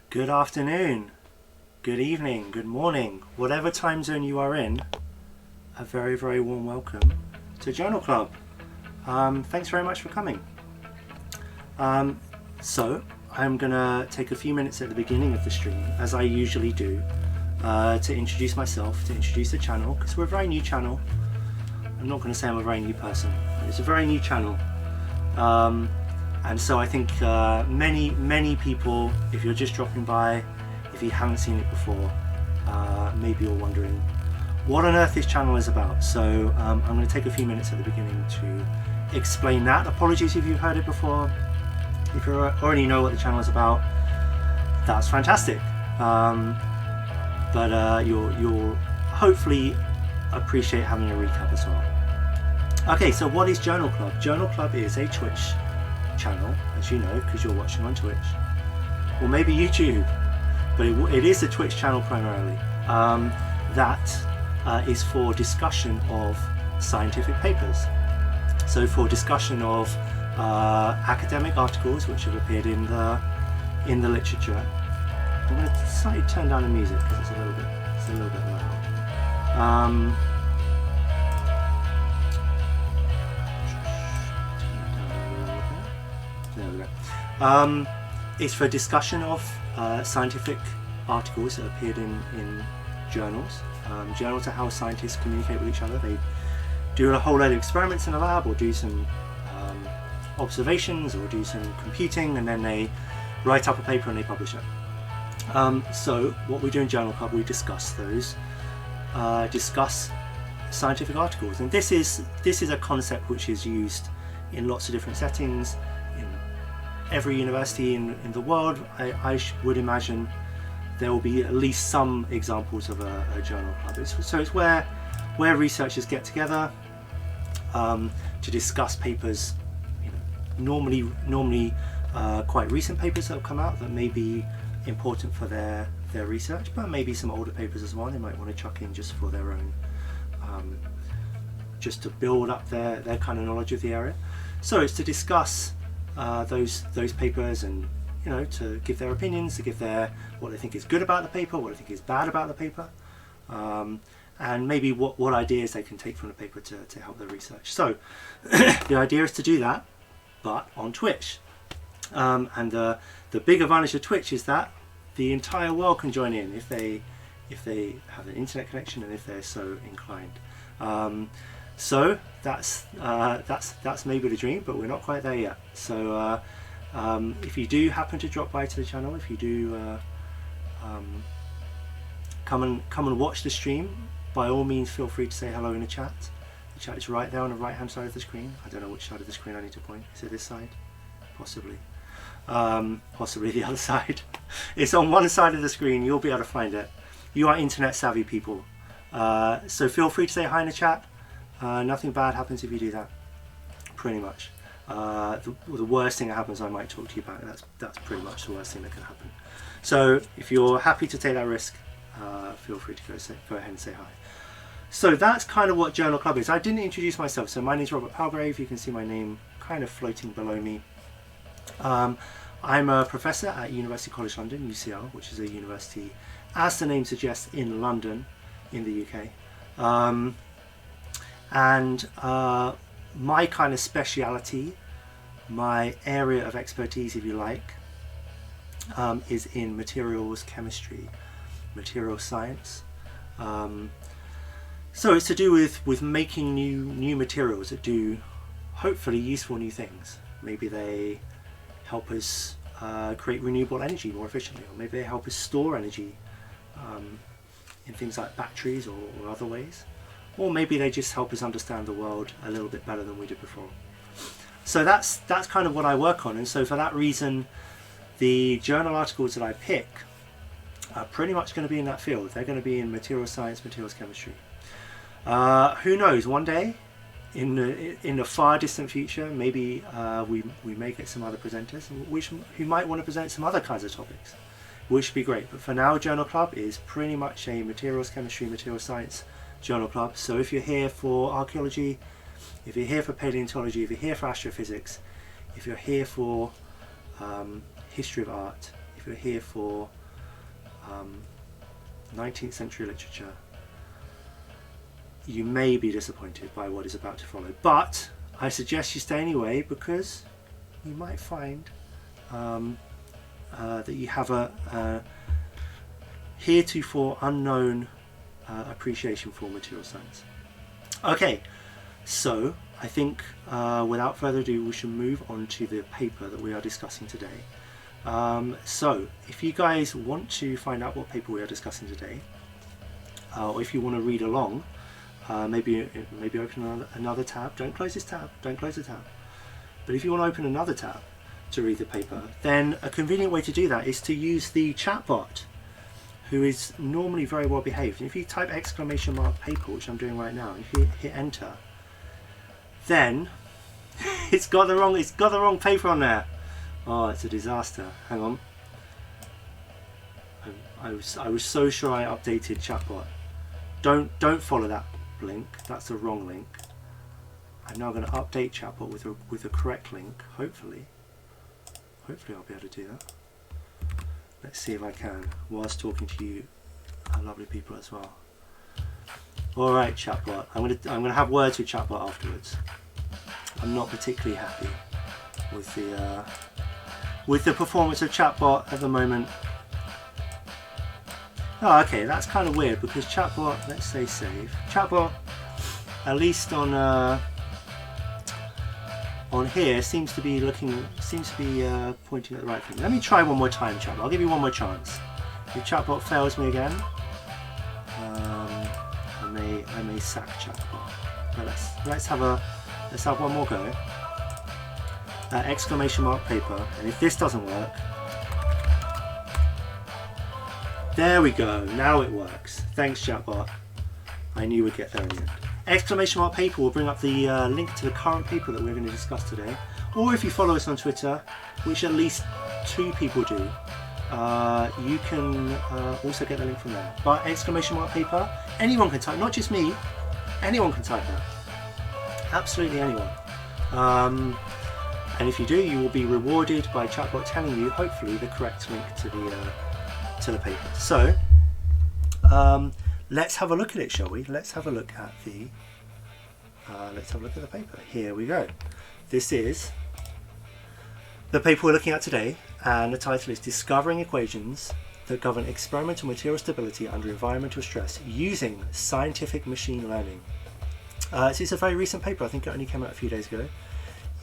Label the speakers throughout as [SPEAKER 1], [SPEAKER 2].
[SPEAKER 1] Good afternoon, good evening, good morning, whatever time zone you are in, a very, very warm welcome to Journal Club. Thanks very much for coming. So I'm gonna take a few minutes at the beginning of the stream, as I usually do, to introduce myself, to introduce the channel, because we're a very new channel. I'm not going to say I'm a very new person, but it's a very new channel. And so I think many people, if you're just dropping by, if you haven't seen it before, maybe you're wondering what on earth this channel is about. So I'm going to take a few minutes at the beginning to explain that. Apologies if you've heard it before. If you already know what the channel is about, that's fantastic. But you'll hopefully appreciate having a recap as well. Okay, so what is Journal Club? Journal Club is a Twitch channel, as you know, because you're watching on Twitch, or maybe YouTube, but it is a Twitch channel primarily. That is for discussion of scientific papers. So for discussion of academic articles which have appeared in the literature. I'm going to slightly turn down the music because it's a little bit loud. There we go. It's for discussion of scientific articles that appeared in journals. Journals are how scientists communicate with each other. They do a whole load of experiments in a lab, or do some observations, or do some computing, and then they write up a paper and they publish it. So what we do in Journal Club, we discuss those, discuss scientific articles, and this is a concept which is used in lots of different settings in every university in the world. I would imagine there will be at least some examples of a journal club. So it's where researchers get together to discuss papers, normally quite recent papers that have come out that may be important for their research, but maybe some older papers as well they might want to chuck in just for their own, just to build up their kind of knowledge of the area. So it's to discuss those papers, and to give their opinions, to give what they think is good about the paper, what they think is bad about the paper, and maybe what ideas they can take from the paper to help their research. So the idea is to do that, but on Twitch. And the big advantage of Twitch is that the entire world can join in if they have an internet connection and if they're so inclined. So that's maybe the dream, but we're not quite there yet. So if you do happen to drop by to the channel, if you do come and watch the stream, by all means feel free to say hello in the chat. The chat is right there on the right hand side of the screen. I don't know which side of the screen I need to point. Is it this side? Possibly. Possibly the other side. It's on one side of the screen. You'll be able to find it. You are internet savvy people, so feel free to say hi in the chat. Nothing bad happens if you do that, pretty much. The worst thing that happens, I might talk to you about it. That's pretty much the worst thing that can happen. So if you're happy to take that risk, feel free to go ahead and say hi. So that's kind of what Journal Club is. I didn't introduce myself, so my name is Robert Palgrave. You can see my name kind of floating below me. I'm a professor at University College London, UCL, which is a university, as the name suggests, in London, in the UK. And my kind of speciality, my area of expertise, if you like, is in materials chemistry, material science. So it's to do with making new materials that do hopefully useful new things. Maybe they help us create renewable energy more efficiently, or maybe they help us store energy in things like batteries or other ways, or maybe they just help us understand the world a little bit better than we did before. So that's kind of what I work on, and so for that reason the journal articles that I pick are pretty much going to be in that field. They're going to be in materials science, materials chemistry. Who knows, one day in the far distant future, maybe we may get some other presenters who might want to present some other kinds of topics, which would be great. But for now, Journal Club is pretty much a materials chemistry, materials science journal club. So if you're here for archaeology, if you're here for paleontology, if you're here for astrophysics, if you're here for history of art, if you're here for 19th century literature, you may be disappointed by what is about to follow. But I suggest you stay anyway, because you might find that you have a heretofore unknown appreciation for material science. Okay, so I think without further ado we should move on to the paper that we are discussing today. So if you guys want to find out what paper we are discussing today, or if you want to read along, maybe open another tab. Don't close this tab, don't close the tab. But if you want to open another tab to read the paper, then a convenient way to do that is to use the chatbot, who is normally very well behaved. And if you type !paper, which I'm doing right now, and if you hit enter, then it's got the wrong paper on there. Oh, it's a disaster. Hang on. I was so sure I updated chatbot. Don't follow that link. That's the wrong link. I'm now going to update chatbot with a correct link. Hopefully I'll be able to do that. Let's see if I can, whilst talking to you lovely people as well. Alright, chatbot. I'm gonna have words with chatbot afterwards. I'm not particularly happy with the performance of chatbot at the moment. Oh, okay, that's kind of weird, because chatbot, let's say save. Chatbot, at least on here, seems to be pointing at the right thing. Let me try one more time, chatbot. I'll give you one more chance. If chatbot fails me again, I may sack chatbot. But let's have one more go. !paper, and if this doesn't work, there we go. Now it works. Thanks, chatbot. I knew we'd get there in the end. !paper will bring up the link to the current paper that we're going to discuss today. Or if you follow us on Twitter, which at least 2 people do, you can also get the link from there. But !paper, anyone can type, not just me, anyone can type that. Absolutely anyone. And if you do, you will be rewarded by chatbot telling you, hopefully, the correct link to the paper. So, let's have a look at it, shall we? Let's have a look at the paper. Here we go. This is the paper we're looking at today, and the title is Discovering Equations that Govern Experimental Material Stability Under Environmental Stress Using Scientific Machine Learning. So it's a very recent paper. I think it only came out a few days ago,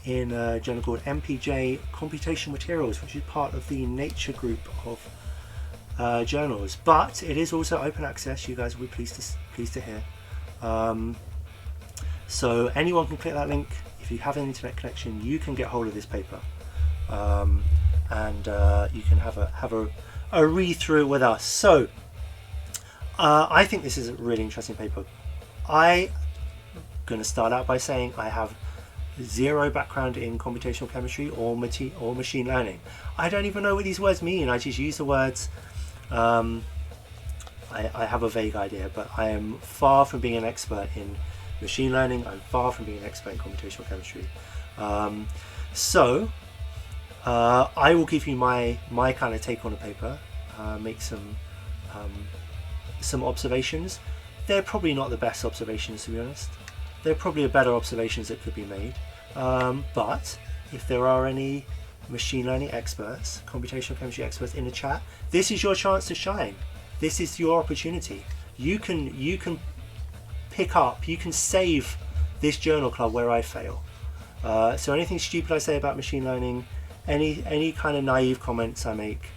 [SPEAKER 1] in a journal called MPJ Computational Materials, which is part of the Nature group of journals, but it is also open access. You guys will be pleased to hear. So anyone can click that link. If you have an internet connection, you can get hold of this paper, and you can have a read through with us. So I think this is a really interesting paper. I'm going to start out by saying I have zero background in computational chemistry or machine learning. I don't even know what these words mean. I just use the words. I have a vague idea, but I am far from being an expert in machine learning. I'm far from being an expert in computational chemistry. So I will give you my kind of take on the paper, make some observations. They're probably not the best observations, to be honest. There are probably better observations that could be made, but if there are any machine learning experts, computational chemistry experts in the chat, this is your chance to shine. This is your opportunity. You can pick up, you can save this journal club where I fail. So anything stupid I say about machine learning, any kind of naive comments I make,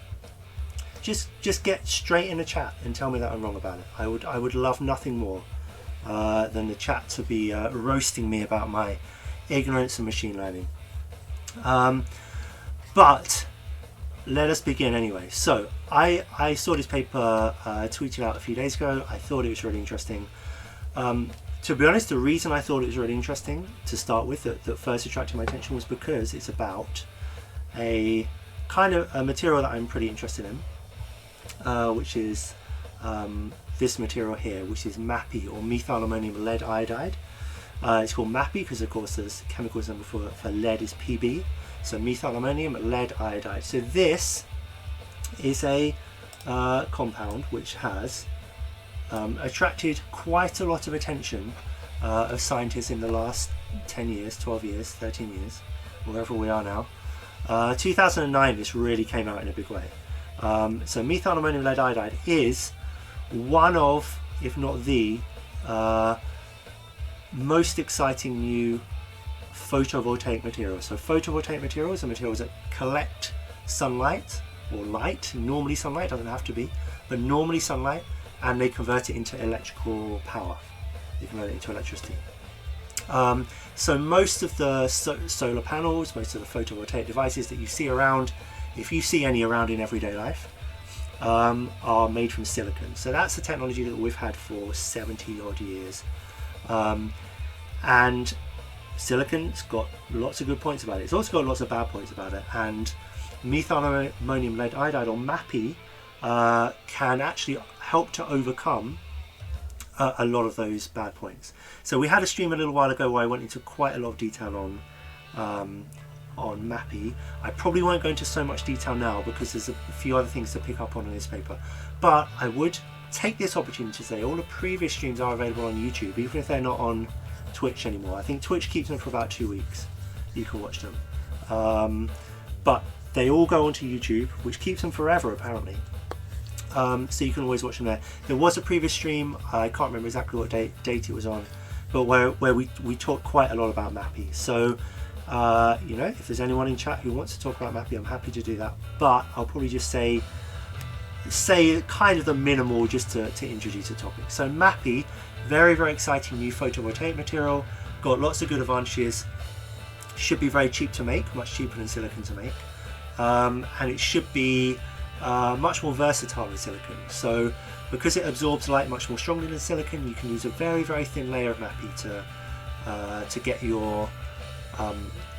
[SPEAKER 1] just get straight in the chat and tell me that I'm wrong about it. I would love nothing more than the chat to be roasting me about my ignorance of machine learning. But let us begin anyway. So I saw this paper tweeted out a few days ago. I thought it was really interesting. To be honest, the reason I thought it was really interesting to start with, that first attracted my attention, was because it's about a kind of a material that I'm pretty interested in, which is this material here, which is MAPI, or methyl ammonium lead iodide. It's called MAPI because, of course, the chemical number for lead is Pb. So methyl ammonium lead iodide. So this is a compound which has attracted quite a lot of attention of scientists in the last 10 years, 12 years, 13 years, wherever we are now. 2009 this really came out in a big way. So methyl ammonium lead iodide is one of, if not the most exciting new photovoltaic materials. So photovoltaic materials are materials that collect sunlight or light, normally sunlight, doesn't have to be, but normally sunlight, and they convert it into electrical power. They convert it into electricity. So most of the solar panels, most of the photovoltaic devices that you see around, if you see any around in everyday life, are made from silicon. So that's the technology that we've had for 70 odd years. And silicon's got lots of good points about it. It's also got lots of bad points about it. And methyl ammonium lead iodide, or MAPI, can actually help to overcome a lot of those bad points. So we had a stream a little while ago where I went into quite a lot of detail on MAPI. I probably won't go into so much detail now because there's a few other things to pick up on in this paper. But I would take this opportunity to say all the previous streams are available on YouTube, even if they're not on Twitch anymore. I think Twitch keeps them for about 2 weeks. You can watch them. But they all go onto YouTube, which keeps them forever apparently. So you can always watch them there. There was a previous stream, I can't remember exactly what date it was on, but where we talked quite a lot about MAPI. So you know, if there's anyone in chat who wants to talk about MAPI, I'm happy to do that. But I'll probably just say kind of the minimal just to introduce the topic. So MAPI, very, very exciting new photovoltaic material, got lots of good advantages, should be very cheap to make, much cheaper than silicon to make, and it should be much more versatile than silicon. So because it absorbs light much more strongly than silicon, you can use a very, very thin layer of MAPI to get your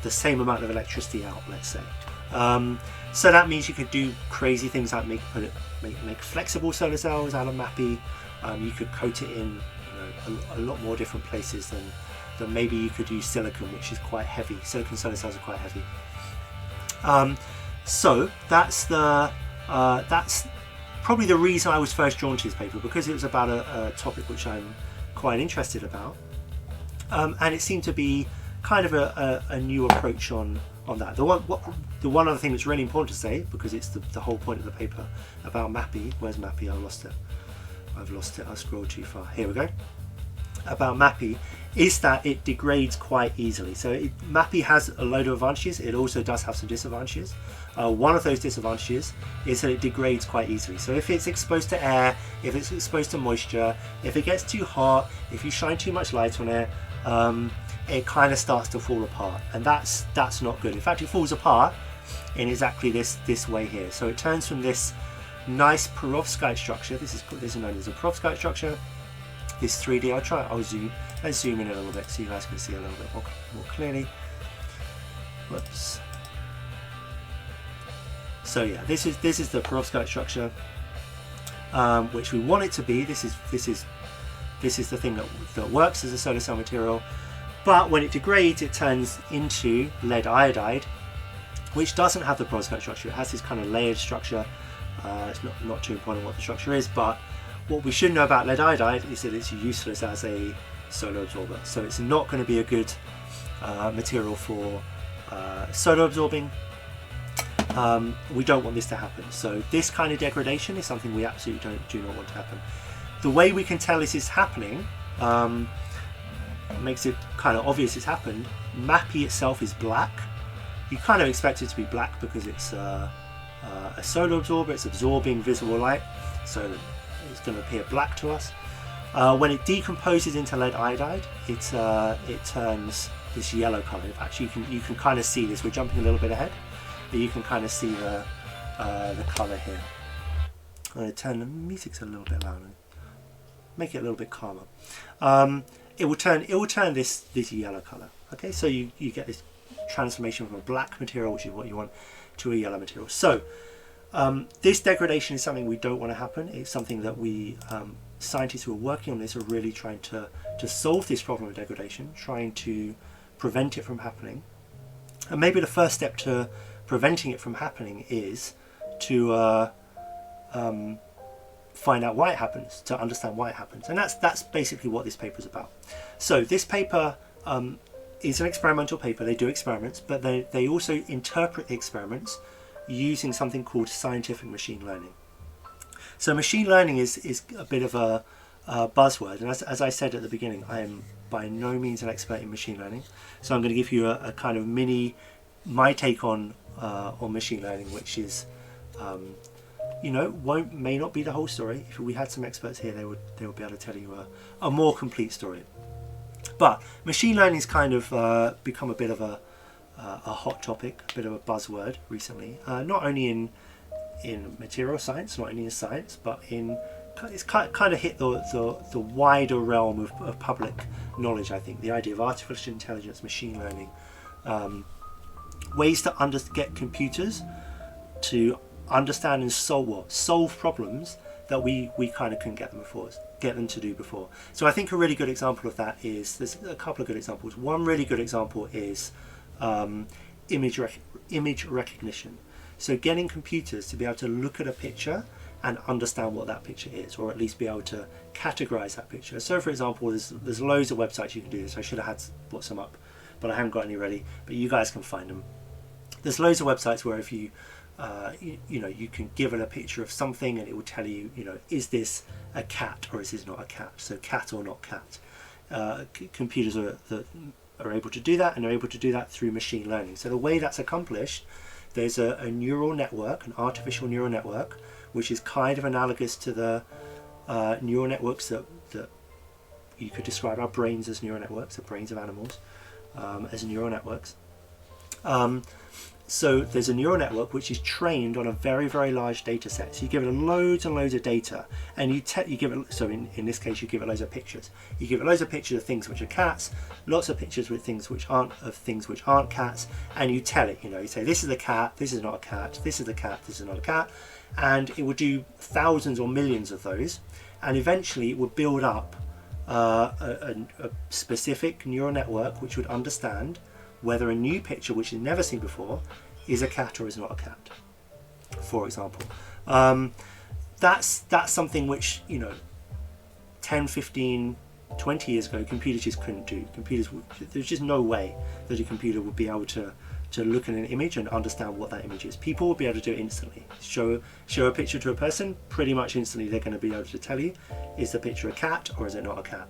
[SPEAKER 1] the same amount of electricity out, let's say. So that means you could do crazy things like make flexible solar cells out of MAPI. You could coat it in, you know, a lot more different places than maybe you could use silicon, which is quite heavy. Silicon solar cells are quite heavy. So that's probably the reason I was first drawn to this paper, because it was about a topic which I'm quite interested about, and it seemed to be kind of a new approach on that. The one other thing that's really important to say, because it's the whole point of the paper about MAPI. Where's MAPI? I've lost it. I scrolled too far. Here we go. About MAPI is that it degrades quite easily. So MAPI has a load of advantages. It also does have some disadvantages. One of those disadvantages is that it degrades quite easily. So if it's exposed to air, if it's exposed to moisture, if it gets too hot, if you shine too much light on it, it kind of starts to fall apart, and that's not good. In fact, it falls apart in exactly this way here. So it turns from this nice perovskite structure. This is known as a perovskite structure. This 3D. Let's zoom in a little bit so you guys can see a little bit more clearly. Whoops. So yeah, this is the perovskite structure, which we want it to be. This is the thing that works as a solar cell material. But when it degrades, it turns into lead iodide, which doesn't have the perovskite structure. It has this kind of layered structure. It's not too important what the structure is, but what we should know about lead iodide is that it's useless as a solar absorber. So it's not going to be a good material for solar absorbing. We don't want this to happen. So this kind of degradation is something we absolutely do not want to happen. The way we can tell this is happening makes it kind of obvious it's happened. MAPI itself is black. You kind of expect it to be black because it's a solar absorber. It's absorbing visible light, so it's going to appear black to us. When it decomposes into lead iodide, it turns this yellow color. Actually, you can kind of see this. We're jumping a little bit ahead, but you can kind of see the color here. I'm going to turn the music a little bit louder, make it a little bit calmer. It will turn this yellow color. Okay, so you get this transformation from a black material, which is what you want, to a yellow material. So this degradation is something we don't want to happen. It's something that we scientists who are working on this are really trying to solve this problem of degradation, trying to prevent it from happening. And maybe the first step to preventing it from happening is to find out why it happens, to understand why it happens. And that's basically what this paper is about. So this paper is an experimental paper. They do experiments, but they also interpret the experiments using something called scientific machine learning. So machine learning is a bit of a buzzword, and as I said at the beginning, I am by no means an expert in machine learning. So I'm going to give you a kind of my take on machine learning, which is may not be the whole story. If we had some experts here, they would be able to tell you a more complete story. But machine learning has kind of become a bit of a hot topic, a bit of a buzzword recently. Not only in material science, not only in science, but it's kind of hit the wider realm of public knowledge. I think the idea of artificial intelligence, machine learning, ways to get computers to understand and solve problems that we kind of couldn't get them to do before. So I think a really good example of that is, there's a couple of good examples. One really good example is image recognition. So getting computers to be able to look at a picture and understand what that picture is, or at least be able to categorize that picture. So for example, there's loads of websites you can do this. I should have brought some up, but I haven't got any ready, but you guys can find them. There's loads of websites where if you you can give it a picture of something and it will tell you, is this a cat or is this not a cat? So cat or not cat. Computers are able to do that, and they're able to do that through machine learning. So the way that's accomplished, there's a neural network, an artificial neural network, which is kind of analogous to the neural networks that you could describe our brains as neural networks, the brains of animals as neural networks. So there's a neural network which is trained on a very, very large data set. So you give it loads and loads of data, and you give it, so in this case you give it loads of pictures. You give it loads of pictures of things which are cats, lots of pictures with things which aren't cats, and you tell it, you say this is a cat, this is not a cat, this is a cat, this is not a cat, and it will do thousands or millions of those, and eventually it would build up a specific neural network which would understand whether a new picture which you've never seen before is a cat or is not a cat, for example. That's something which 10, 15, 20 years ago computers just couldn't do. There's just no way that a computer would be able to look at an image and understand what that image is. People would be able to do it instantly. Show a picture to a person, pretty much instantly they're going to be able to tell you, is the picture a cat or is it not a cat?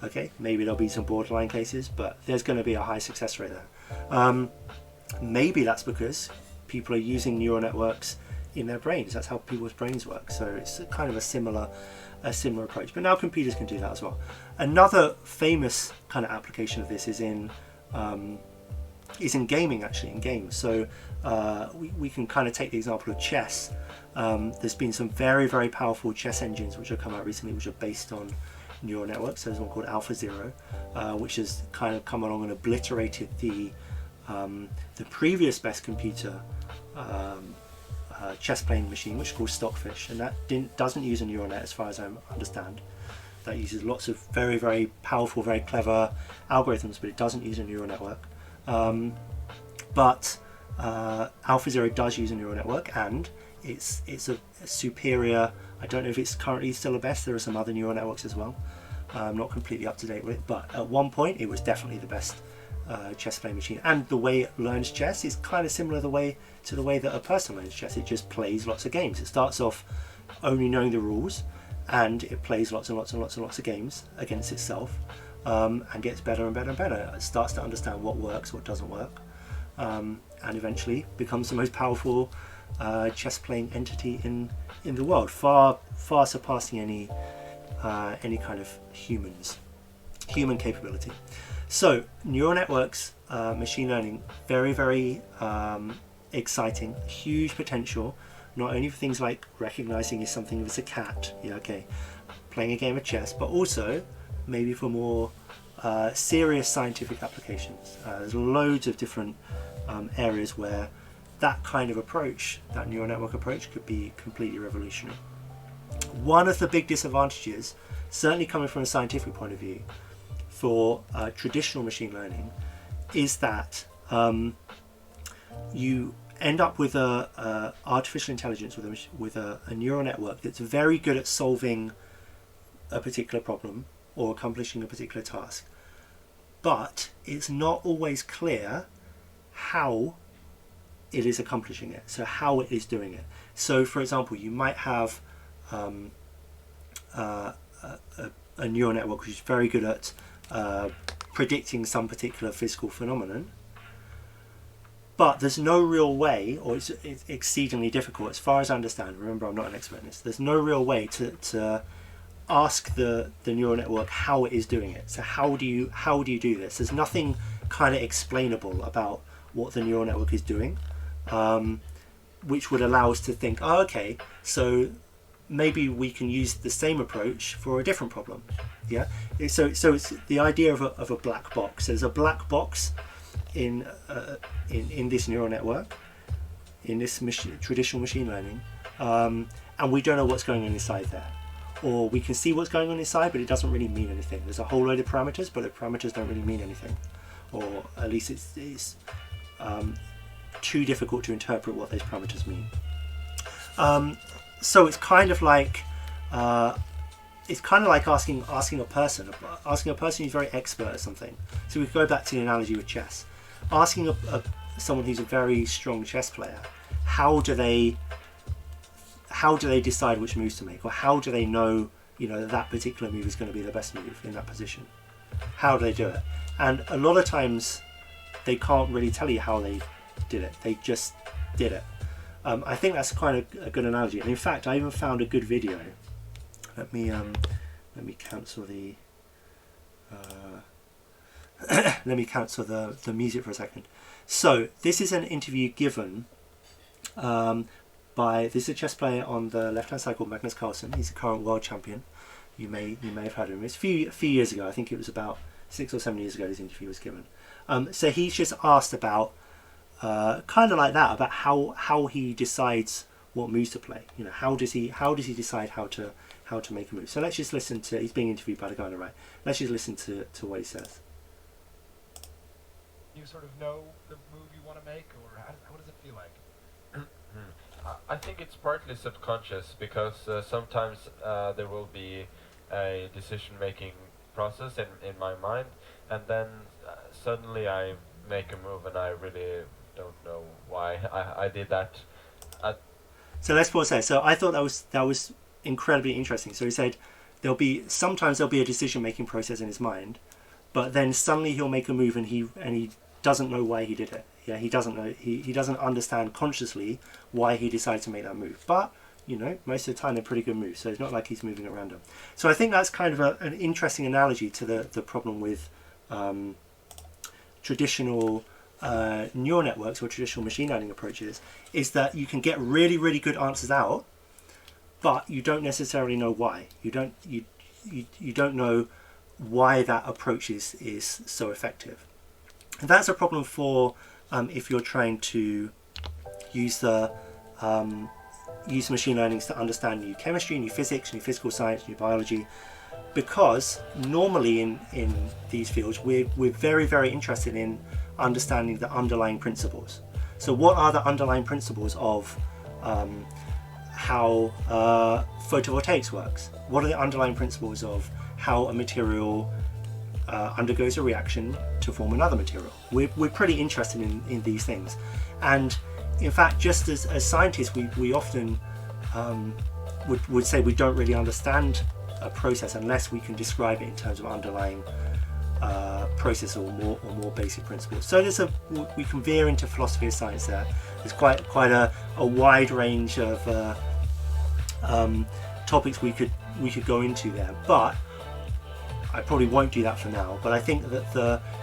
[SPEAKER 1] Okay, maybe there'll be some borderline cases, but there's going to be a high success rate there. Maybe that's because people are using neural networks in their brains. That's how people's brains work. So it's kind of a similar approach. But now computers can do that as well. Another famous kind of application of this is in gaming, actually, in games. So we can kind of take the example of chess. There's been some very, very powerful chess engines which have come out recently, which are based on neural networks. So there's one called AlphaZero, which has kind of come along and obliterated the previous best computer chess playing machine, which is called Stockfish, and that doesn't use a neural net as far as I understand. That uses lots of very, very powerful, very clever algorithms, but it doesn't use a neural network. But AlphaZero does use a neural network, and it's a superior. I don't know if it's currently still the best. There are some other neural networks as well. I'm not completely up to date with it, but at one point it was definitely the best chess playing machine. And the way it learns chess is kind of similar to the way that a person learns chess. It just plays lots of games. It starts off only knowing the rules, and it plays lots and lots and lots and lots of games against itself, and gets better and better and better. It starts to understand what works, what doesn't work, and eventually becomes the most powerful chess playing entity in the world, far surpassing any kind of human capability. So neural networks, machine learning, very, very exciting, huge potential, not only for things like recognizing if something is a cat, playing a game of chess, but also maybe for more serious scientific applications. There's loads of different areas where that kind of approach, that neural network approach, could be completely revolutionary. One of the big disadvantages, certainly coming from a scientific point of view, for traditional machine learning is that you end up with a artificial intelligence with a neural network that's very good at solving a particular problem or accomplishing a particular task, but it's not always clear how it is accomplishing it, so how it is doing it. So for example, you might have a neural network which is very good at predicting some particular physical phenomenon, but there's no real way, or it's exceedingly difficult as far as I understand, remember I'm not an expert in this, there's no real way to ask the neural network how it is doing it. So how do you do this? There's nothing kind of explainable about what the neural network is doing, which would allow us to think, oh, okay, so maybe we can use the same approach for a different problem. Yeah. So it's the idea of a black box. There's a black box in this neural network, in this traditional machine learning, and we don't know what's going on inside there. Or we can see what's going on inside, but it doesn't really mean anything. There's a whole load of parameters, but the parameters don't really mean anything, or at least it's too difficult to interpret what those parameters mean. So it's kind of like asking a person who's very expert at something. So we go back to the analogy with chess. Asking someone who's a very strong chess player, how do they decide which moves to make, or how do they know, that particular move is going to be the best move in that position? How do they do it? And a lot of times they can't really tell you how they did it. They just did it. I think that's quite a good analogy. And in fact, I even found a good video. Let me cancel the let me cancel the music for a second. So this is an interview given this is a chess player on the left-hand side called Magnus Carlsen. He's a current world champion. You may have heard of him. It's a few years ago. I think it was about 6 or 7 years ago this interview was given. So he's just asked about kind of like that, about how he decides what moves to play. How does he decide how to make a move? So let's just listen to. He's being interviewed by the guy on the right. Let's just listen to what he says.
[SPEAKER 2] You sort of know the move you want to make, or what does it feel like?
[SPEAKER 3] I think it's partly subconscious, because sometimes there will be a decision-making process in my mind, and then suddenly I make a move and I really don't know why I did that.
[SPEAKER 1] So let's pause there. So I thought that was incredibly interesting. So he said sometimes there'll be a decision-making process in his mind, but then suddenly he'll make a move and he doesn't know why he did it. Yeah, he doesn't know. He doesn't understand consciously why he decided to make that move. But most of the time they're pretty good moves. So it's not like he's moving at random. So I think that's kind of an interesting analogy to the problem with traditional neural networks or traditional machine learning approaches, is that you can get really, really good answers out, but you don't necessarily know why. You don't know why that approach is so effective. And that's a problem for if you're trying to use machine learning to understand new chemistry, new physics, new physical science, new biology, because normally in these fields we're very, very interested in understanding the underlying principles. So what are the underlying principles of how photovoltaics works? What are the underlying principles of how a material undergoes a reaction to form another material? We're pretty interested in these things, and in fact, just as scientists, we often would say we don't really understand a process unless we can describe it in terms of underlying process or more basic principles. So we can veer into philosophy of science there. There's quite a wide range of topics we could go into there, but I probably won't do that for now. But I think that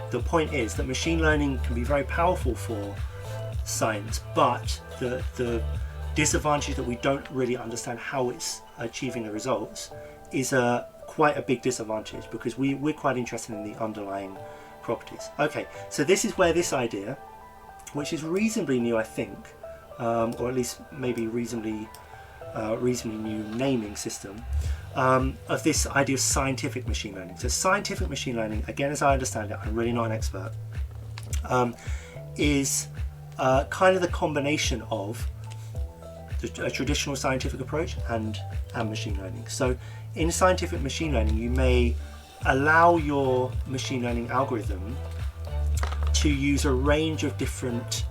[SPEAKER 1] the point is that machine learning can be very powerful for science, but the disadvantage that we don't really understand how it's achieving the results is quite a big disadvantage, because we're quite interested in the underlying properties. Okay, so this is where this idea, which is reasonably new, I think, or at least maybe reasonably new naming system, of this idea of scientific machine learning. So scientific machine learning, again, as I understand it, I'm really not an expert, is kind of the combination of a traditional scientific approach and machine learning. So in scientific machine learning, you may allow your machine learning algorithm to use a range of different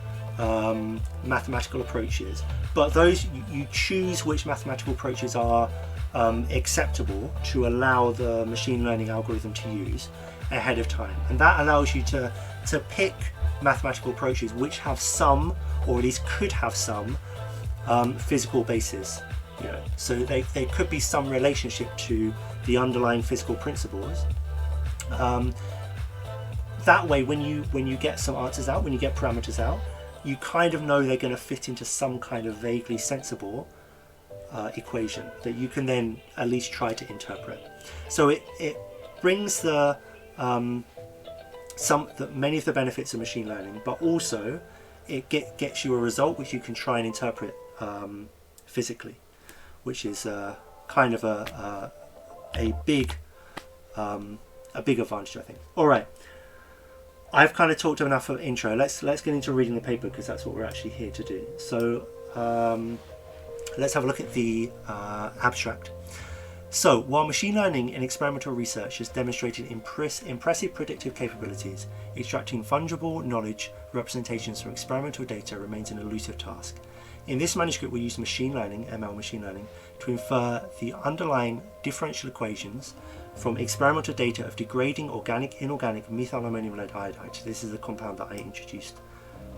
[SPEAKER 1] mathematical approaches, but those you choose which mathematical approaches are acceptable to allow the machine learning algorithm to use ahead of time, and that allows you to pick mathematical approaches which have some, or at least could have some, physical basis. You know, so they could be some relationship to the underlying physical principles. That way, when you get some answers out, when you get parameters out, you kind of know they're going to fit into some kind of vaguely sensible equation that you can then at least try to interpret. So it brings many of the benefits of machine learning, but also it gets you a result which you can try and interpret physically, which is kind of a big advantage, I think. All right, I've kind of talked enough of intro. Let's get into reading the paper, because that's what we're actually here to do. So let's have a look at the abstract. So, while machine learning in experimental research has demonstrated impressive predictive capabilities, extracting fungible knowledge representations from experimental data remains an elusive task. In this manuscript, we use machine learning, ML machine learning, to infer the underlying differential equations from experimental data of degrading inorganic methyl ammonium lead iodide. This is the compound that I introduced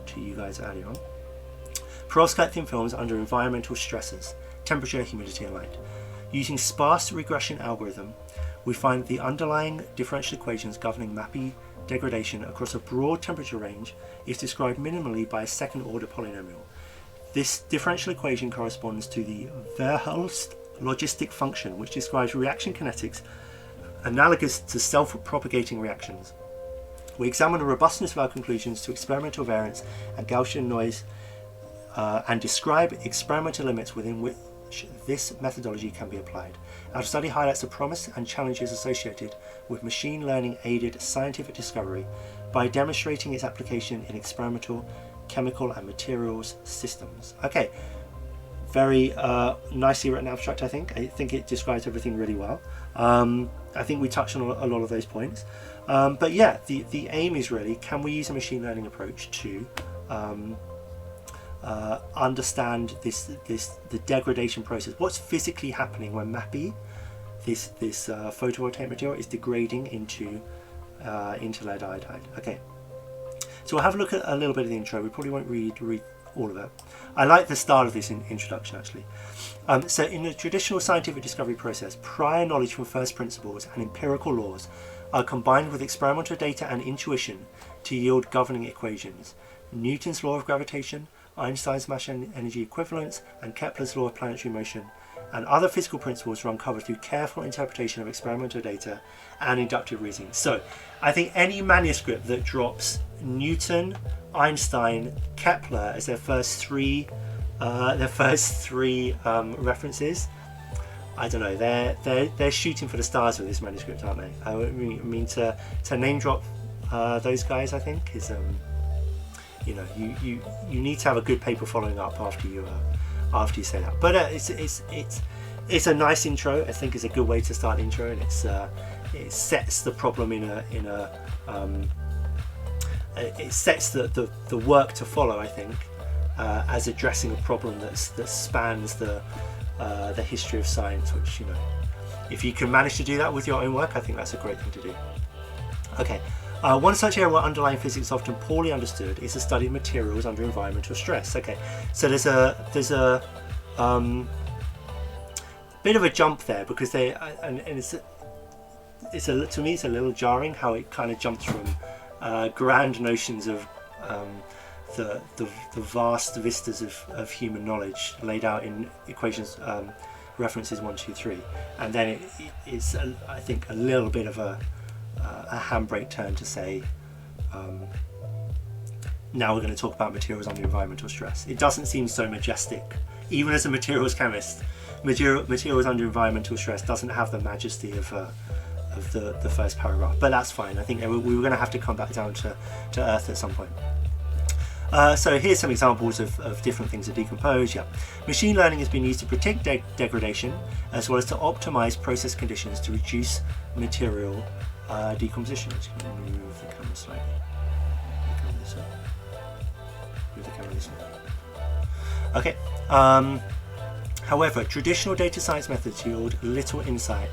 [SPEAKER 1] to you guys earlier on. Perovskite thin films under environmental stresses, temperature, humidity, and light. Using sparse regression algorithm, we find the underlying differential equations governing MAPI degradation across a broad temperature range is described minimally by a second-order polynomial. This differential equation corresponds to the Verhulst logistic function, which describes reaction kinetics analogous to self-propagating reactions. We examine the robustness of our conclusions to experimental variance and Gaussian noise and describe experimental limits within which this methodology can be applied. Our study highlights the promise and challenges associated with machine learning aided scientific discovery by demonstrating its application in experimental, chemical and materials systems. Okay, very nicely written abstract, I think. I think it describes everything really well. I think we touched on a lot of those points. But yeah, the aim is really, can we use a machine learning approach to understand the degradation process? What's physically happening when MAPI, this photovoltaic material, is degrading into lead iodide? Okay, so we'll have a look at a little bit of the intro. We probably won't read all of it. I like the start of this introduction, actually. So in the traditional scientific discovery process, prior knowledge from first principles and empirical laws are combined with experimental data and intuition to yield governing equations. Newton's law of gravitation, Einstein's mass energy equivalence, and Kepler's law of planetary motion, and other physical principles are uncovered through careful interpretation of experimental data and inductive reasoning. So I think any manuscript that drops Newton, Einstein, Kepler as their first three references, I don't know, they're shooting for the stars with this manuscript, aren't they? I mean to name drop those guys, I think, is you know, you need to have a good paper following up after you say that. But it's a nice intro. I think it's a good way to start intro, and it sets the problem it sets the work to follow, I think, as addressing a problem that spans the history of science. Which, you know, if you can manage to do that with your own work, I think that's a great thing to do. Okay. One such area where underlying physics is often poorly understood is the study of materials under environmental stress. Okay, so there's a bit of a jump there, because to me it's a little jarring how it kind of jumps from grand notions of the vast vistas of human knowledge laid out in equations references 1, 2, 3, and then it's I think a little bit of a handbrake turn to say, now we're going to talk about materials under environmental stress. It doesn't seem so majestic, even as a materials chemist. Materials under environmental stress doesn't have the majesty of the first paragraph, but that's fine. I think we were going to have to come back down to earth at some point. So here's some examples of different things that decompose. Yeah, machine learning has been used to predict degradation as well as to optimize process conditions to reduce material decomposition. Just going to move the camera slightly. Move the camera this way. Okay. However, traditional data science methods yield little insight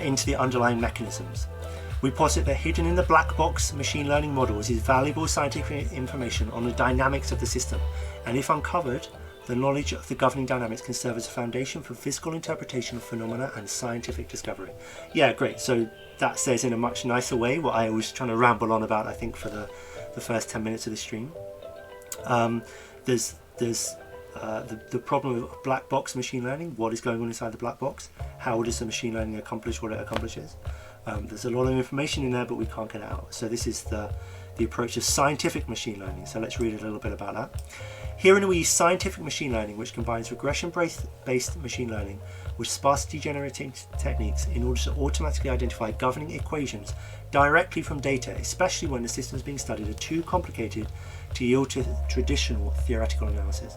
[SPEAKER 1] into the underlying mechanisms. We posit that hidden in the black box machine learning models is valuable scientific information on the dynamics of the system, and if uncovered, the knowledge of the governing dynamics can serve as a foundation for physical interpretation of phenomena and scientific discovery. Yeah, great. So that says in a much nicer way what I was trying to ramble on about, I think, for the first 10 minutes of the stream. There's the problem of black box machine learning. What is going on inside the black box? How does the machine learning accomplish what it accomplishes? There's a lot of information in there, but we can't get it out. So this is the approach of scientific machine learning. So let's read a little bit about that. Herein we use scientific machine learning, which combines regression-based machine learning with sparsity generating techniques in order to automatically identify governing equations directly from data, especially when the systems being studied are too complicated to yield to traditional theoretical analysis.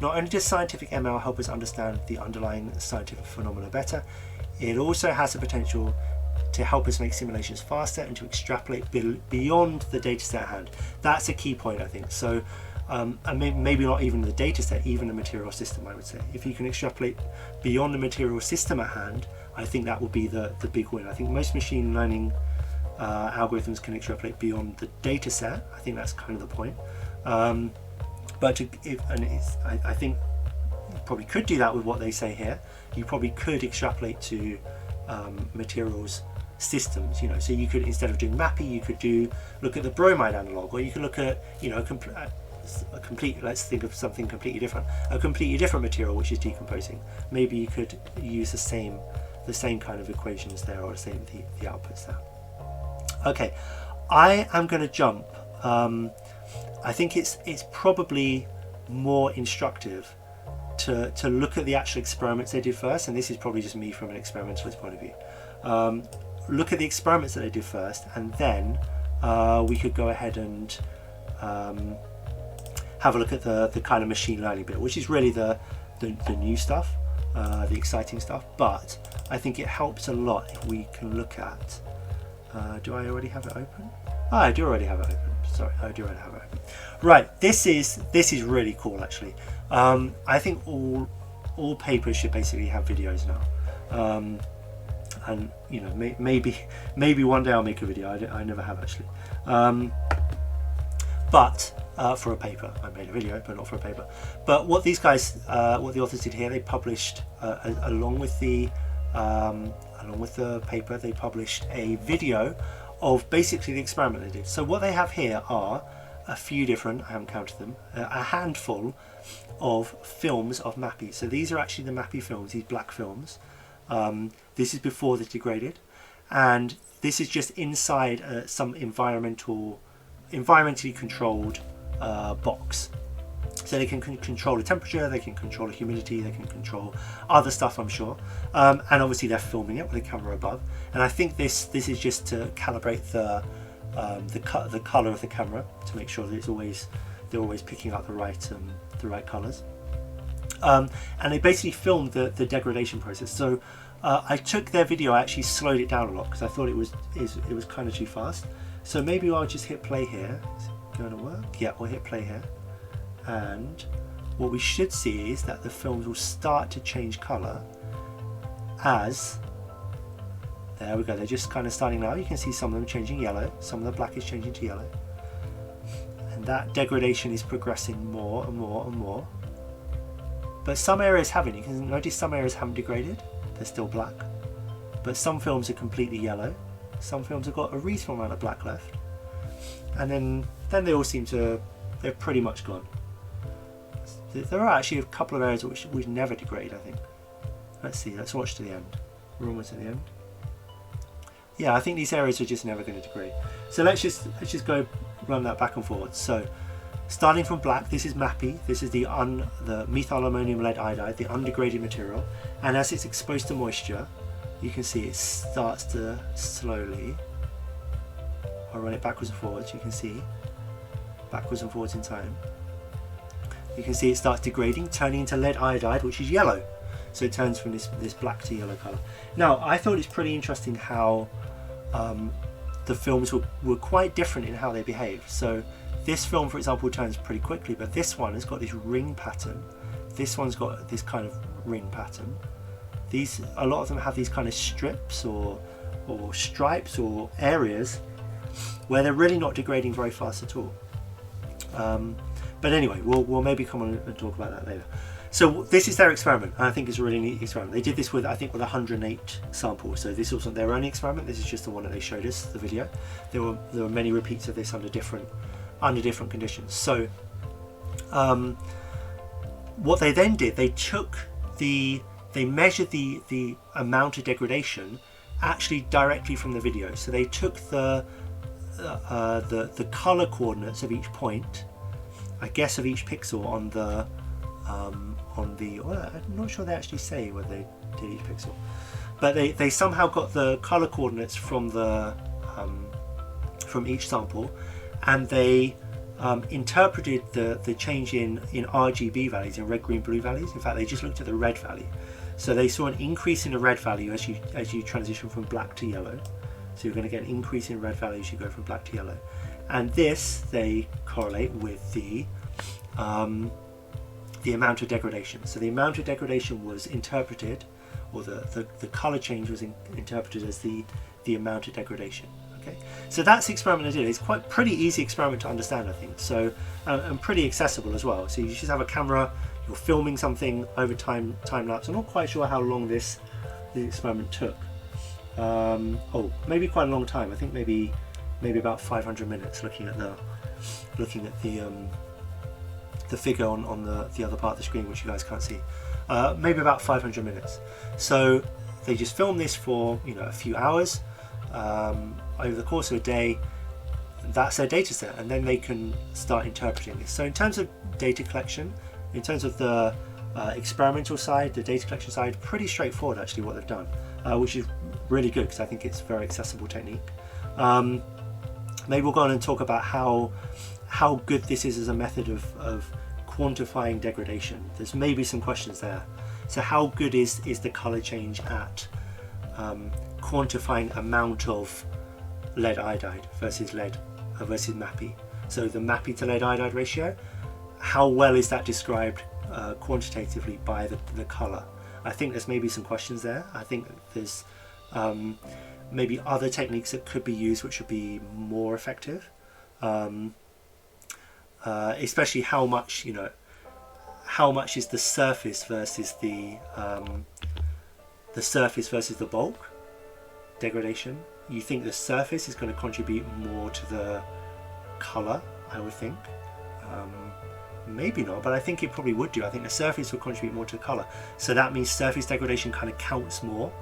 [SPEAKER 1] Not only does scientific ML help us understand the underlying scientific phenomena better, it also has the potential to help us make simulations faster and to extrapolate beyond the data set at hand. That's a key point, I think. So, and maybe not even the data set, even the material system, I would say. If you can extrapolate beyond the material system at hand, I think that will be the big win. I think most machine learning algorithms can extrapolate beyond the data set. I think that's kind of the point. I think you probably could do that with what they say here. You probably could extrapolate to materials systems, you know, so you could, instead of doing MAPI, you could look at the bromide analog, or you could look at, you know, let's think of something completely different, a completely different material which is decomposing. Maybe you could use the same kind of equations there, or the outputs there. Okay, I am going to jump. I think it's probably more instructive to look at the actual experiments they did first, and this is probably just me from an experimentalist point of view. Look at the experiments that they did first, and then we could go ahead and have a look at the kind of machine learning bit, which is really the new stuff, the exciting stuff. But I think it helps a lot if we can look at. Do I already have it open? Oh, I do already have it open. Sorry, I do already have it open. Right, this is really cool actually. I think all papers should basically have videos now. And you know, maybe one day I'll make a video. I never have actually. But for a paper, I made a video, but not for a paper. But what these guys, what the authors did here, they published along with the paper, they published a video of basically the experiment they did. So what they have here are a few different, I haven't counted them, a handful of films of MAPI. So these are actually the MAPI films, these black films. This is before they're degraded, and this is just inside some environmentally controlled box. So they can control the temperature, they can control the humidity, they can control other stuff, I'm sure. And obviously they're filming it with a camera above. And I think this is just to calibrate the color of the camera to make sure that they're always picking up the right colors. And they basically filmed the degradation process. So I took their video, I actually slowed it down a lot because I thought it was kind of too fast. So maybe I'll just hit play here. Is it going to work? Yeah, we'll hit play here. And what we should see is that the films will start to change color as, there we go, they're just kind of starting now. You can see some of them changing yellow, some of the black is changing to yellow. And that degradation is progressing more and more and more. But some areas haven't. You can notice some areas haven't degraded, they're still black. But some films are completely yellow. Some films have got a reasonable amount of black left. And then they all seem to, they're pretty much gone. There are actually a couple of areas which never degrade, I think. Let's see, let's watch to the end. We're almost at the end. Yeah, I think these areas are just never going to degrade. So let's just go run that back and forward. So starting from black, this is MAPI. This is the methyl ammonium lead iodide, the undegraded material. And as it's exposed to moisture, you can see it starts to slowly, I'll run it backwards and forwards, you can see backwards and forwards in time, you can see it starts degrading, turning into lead iodide, which is yellow. So it turns from this black to yellow colour. Now, I thought it's pretty interesting how the films were quite different in how they behave. So this film, for example, turns pretty quickly, but this one has got this ring pattern. This one's got this kind of ring pattern. A lot of them have these kind of strips or stripes or areas where they're really not degrading very fast at all. But anyway, we'll maybe come on and talk about that later. So this is their experiment, and I think it's a really neat experiment. They did this with, I think, with 108 samples. So this wasn't their only experiment. This is just the one that they showed us, the video. There were many repeats of this under different conditions. So what they then did, they measured the amount of degradation actually directly from the video. So they took the color coordinates of each point, I guess of each pixel on the well, I'm not sure they actually say whether they did each pixel, but they somehow got the color coordinates from each sample, and they interpreted the change in RGB values, in red, green, blue values. In fact, they just looked at the red value. So they saw an increase in the red value as you transition from black to yellow. So you're going to get an increase in red value as you go from black to yellow, and this they correlate with the amount of degradation. So the amount of degradation was interpreted, or the color change was interpreted as the amount of degradation. Okay, so that's the experiment I did. It's quite pretty easy experiment to understand, I think. So and pretty accessible as well. So you just have a camera, you're filming something over time lapse. I'm not quite sure how long the experiment took. Oh, maybe quite a long time. I think maybe about 500 minutes looking at the figure on the other part of the screen, which you guys can't see. Maybe about 500 minutes. So they just film this for a few hours over the course of a day. That's their data set, and then they can start interpreting this. So in terms of data collection, in terms of the experimental side, the data collection side, pretty straightforward actually what they've done, which is really good because I think it's a very accessible technique. Maybe we'll go on and talk about how good this is as a method of quantifying degradation. There's maybe some questions there. So how good is the color change at quantifying amount of lead iodide versus MAPI? So the MAPI to lead iodide ratio, how well is that described quantitatively by the color? I think there's maybe some questions there. I think there's maybe other techniques that could be used which would be more effective. Especially how much is the surface versus the bulk degradation. You think the surface is going to contribute more to the color, I would think. Maybe not, but I think it probably would do. I think the surface will contribute more to the color, so that means surface degradation kind of counts more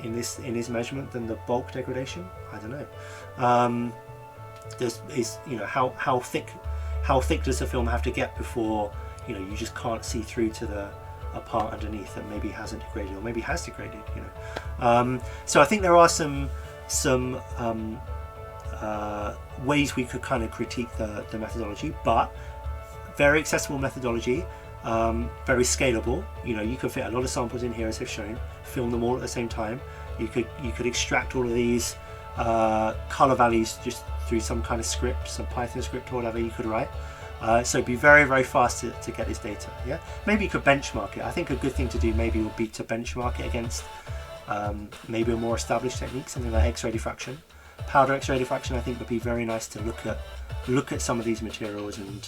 [SPEAKER 1] in this measurement than the bulk degradation. I don't know. How thick does the film have to get before you just can't see through to the part underneath that maybe hasn't degraded or maybe has degraded. So I think there are some ways we could kind of critique the methodology, but very accessible methodology, very scalable. You could fit a lot of samples in here as I've shown, film them all at the same time. You could extract all of these color values just through some kind of script, some Python script or whatever you could write. So it'd be very, very fast to get this data. Yeah, maybe you could benchmark it. I think a good thing to do maybe would be to benchmark it against maybe a more established technique, something like X-ray diffraction. Powder X-ray diffraction I think would be very nice to look at some of these materials and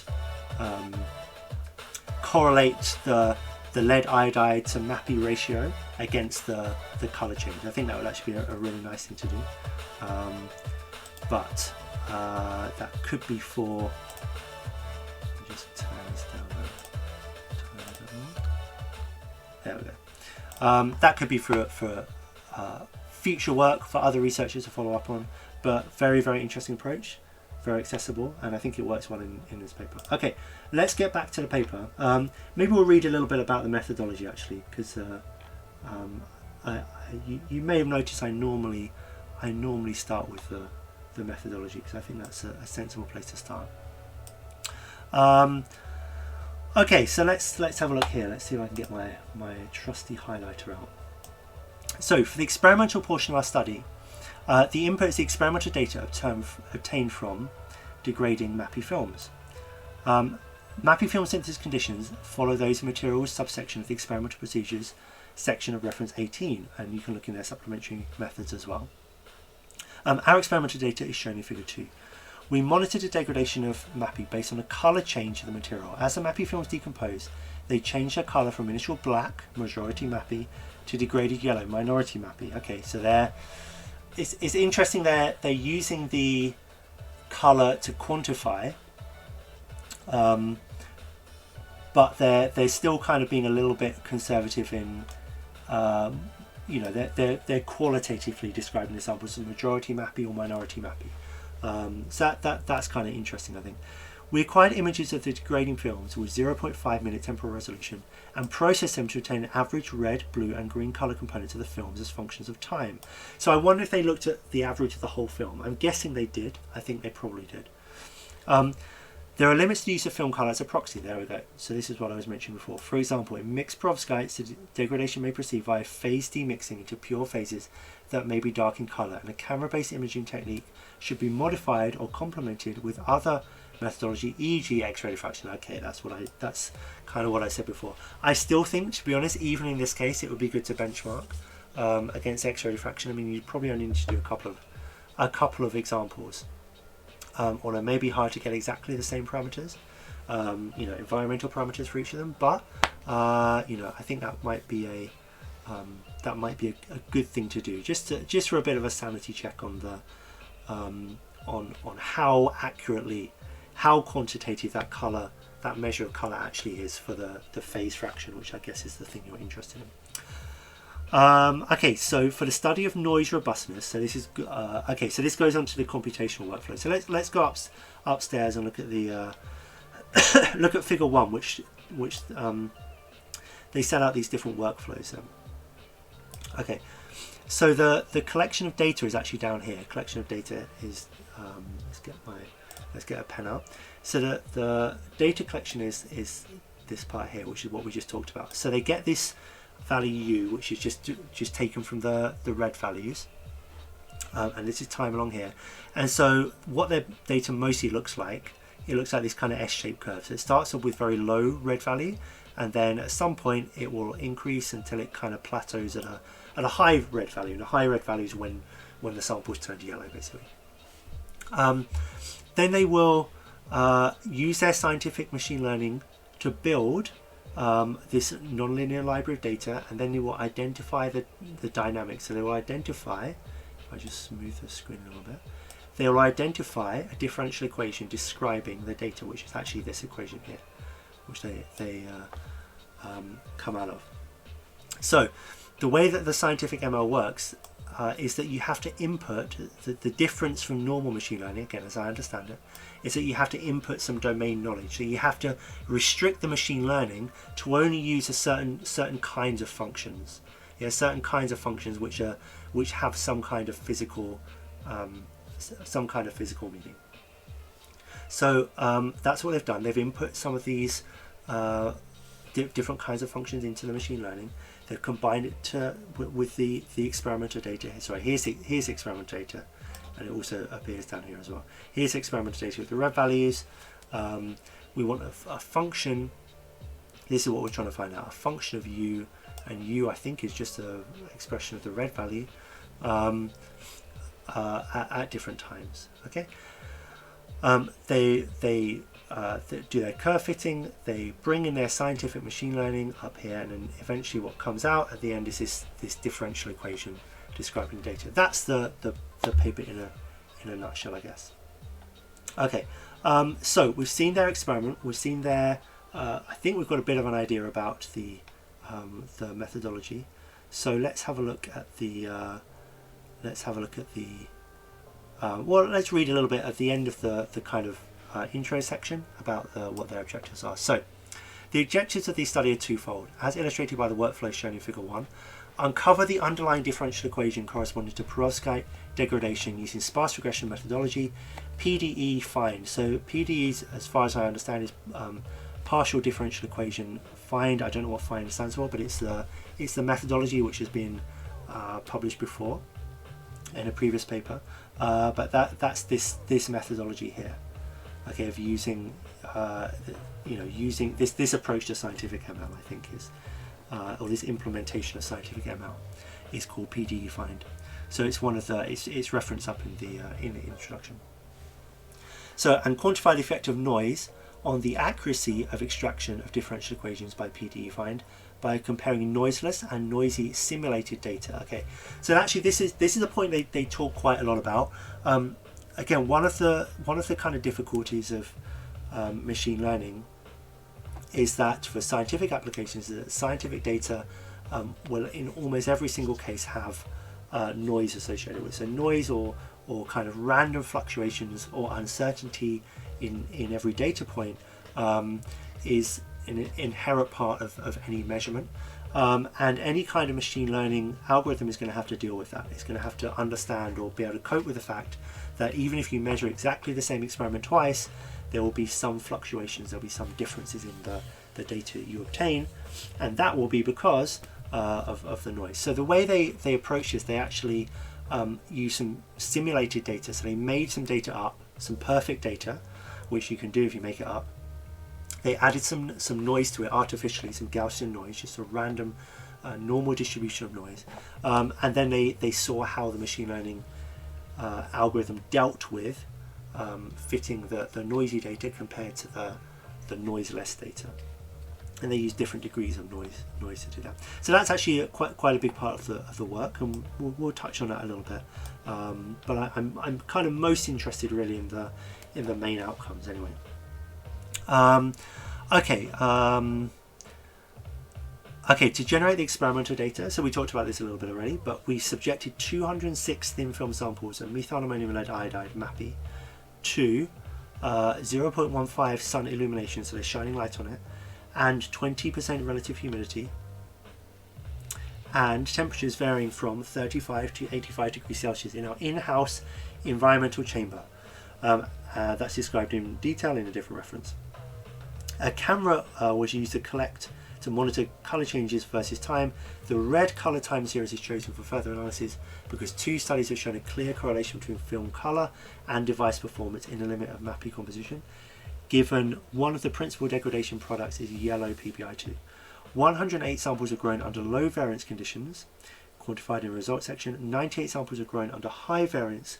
[SPEAKER 1] correlate the lead iodide to MAPI ratio against the color change. I think that would actually be a really nice thing to do. But that could be for, just turn this down a bit more. There we go. That could be for future work for other researchers to follow up on, but very, very interesting approach, very accessible, and I think it works well in this paper. Okay, let's get back to the paper. Maybe we'll read a little bit about the methodology actually, because you may have noticed I normally start with the methodology because I think that's a sensible place to start. Okay, so let's have a look here. Let's see if I can get my trusty highlighter out. So for the experimental portion of our study, the input is the experimental data obtained from degrading MAPI films. MAPI film synthesis conditions follow those materials subsection of the experimental procedures section of reference 18, and you can look in their supplementary methods as well. Our experimental data is shown in figure 2. We monitored the degradation of MAPI based on a colour change of the material. As the MAPI films decompose, they change their colour from initial black, majority MAPI, to degraded yellow, minority MAPI. Okay, so it's interesting they're using the colour to quantify, but they're still kind of being a little bit conservative in, you know, they're qualitatively describing the samples as majority MAPI or minority MAPI. So that's kind of interesting, I think. We acquired images of the degrading films with 0.5 minute temporal resolution and processed them to obtain an average red, blue and green colour components of the films as functions of time. So I wonder if they looked at the average of the whole film. I'm guessing they did. I think they probably did. There are limits to the use of film colour as a proxy. There we go. So this is what I was mentioning before. For example, in mixed perovskites, the degradation may proceed via phase demixing into pure phases that may be dark in colour, and a camera-based imaging technique should be modified or complemented with other methodology, e.g. X-ray diffraction. Okay, that's kind of what I said before. I still think, to be honest, even in this case, it would be good to benchmark against X-ray diffraction. I mean, you probably only need to do a couple of examples. Or it may be hard to get exactly the same parameters, you know, environmental parameters for each of them. But you know, I think that might be a good thing to do, just for a bit of a sanity check on the on how accurately, how quantitative that measure of color actually is for the phase fraction, which I guess is the thing you're interested in. Okay, so for the study of noise robustness, so this is okay. So this goes on to the computational workflow. So let's go upstairs and look at the look at figure 1, which they set out these different workflows. Okay, so the collection of data is actually down here. Collection of data is let's get a pen out. So the data collection is this part here, which is what we just talked about. So they get this value u, which is just taken from the red values, and this is time along here. And so what their data mostly looks like, it looks like this kind of S-shaped curve. So it starts off with very low red value, and then at some point it will increase until it kind of plateaus at a high red value. And a high red value is when the sample's turned yellow, basically. Then they will use their scientific machine learning to build this nonlinear library of data, and then they will identify the dynamics. So they will identify, if I just smooth the screen a little bit, they will identify a differential equation describing the data, which is actually this equation here, which they come out of. So the way that the scientific ML works is that you have to input the difference from normal machine learning, again as I understand it, is that you have to input some domain knowledge. So you have to restrict the machine learning to only use a certain kinds of functions. Yeah, certain kinds of functions which have some kind of physical meaning. So that's what they've done. They've input some of these different kinds of functions into the machine learning. They've combined it with the experimental data. Sorry, here's experimental data, and it also appears down here as well. Here's experimental data with the red values. We want a function. This is what we're trying to find out. A function of u, and u I think is just an expression of the red value at different times. Okay. They do their curve fitting, they bring in their scientific machine learning up here, and then eventually what comes out at the end is this differential equation describing data. That's the paper in a nutshell, I guess. Okay, so we've seen their experiment, we've seen their I think we've got a bit of an idea about the methodology. So let's have a look at the well, let's read a little bit at the end of the kind of intro section about what their objectives are. So the objectives of the study are twofold. As illustrated by the workflow shown in figure 1, uncover the underlying differential equation corresponding to perovskite degradation using sparse regression methodology. PDE find. So PDE, as far as I understand, is partial differential equation find. I don't know what find stands for, but it's the methodology which has been published before in a previous paper. But that's this methodology here. Okay, of using using this approach to scientific ML, I think is or this implementation of scientific ML is called PDE find. So it's one of the it's referenced up in the introduction. So, and quantify the effect of noise on the accuracy of extraction of differential equations by PDE find by comparing noiseless and noisy simulated data. Okay, so actually this is a point they talk quite a lot about. Again, one of the kind of difficulties of machine learning is that for scientific applications, that scientific data will in almost every single case have noise associated with it. So noise or kind of random fluctuations or uncertainty in every data point is an inherent part of any measurement. And any kind of machine learning algorithm is going to have to deal with that. It's going to have to understand or be able to cope with the fact that even if you measure exactly the same experiment twice, there will be some fluctuations, there'll be some differences in the data that you obtain, and that will be because of the noise. So the way they approach this, they actually use some simulated data. So they made some data up, some perfect data, which you can do if you make it up. They added some noise to it artificially, some Gaussian noise, just a random normal distribution of noise, and then they saw how the machine learning algorithm dealt with fitting the noisy data compared to the noiseless data, and they use different degrees of noise to do that. So that's actually quite a big part of the work, and we'll touch on that a little bit. But I'm kind of most interested really in the main outcomes anyway. Okay, to generate the experimental data, so we talked about this a little bit already, but we subjected 206 thin film samples of methyl ammonium lead iodide MAPI to 0.15 sun illumination, so there's shining light on it, and 20% relative humidity, and temperatures varying from 35 to 85 degrees Celsius in our in-house environmental chamber. That's described in detail in a different reference. A camera was used to monitor color changes versus time. The red color time series is chosen for further analysis because 2 studies have shown a clear correlation between film color and device performance in the limit of MAPI composition, given one of the principal degradation products is yellow PBI2. 108 samples are grown under low variance conditions, quantified in the results section. 98 samples are grown under high variance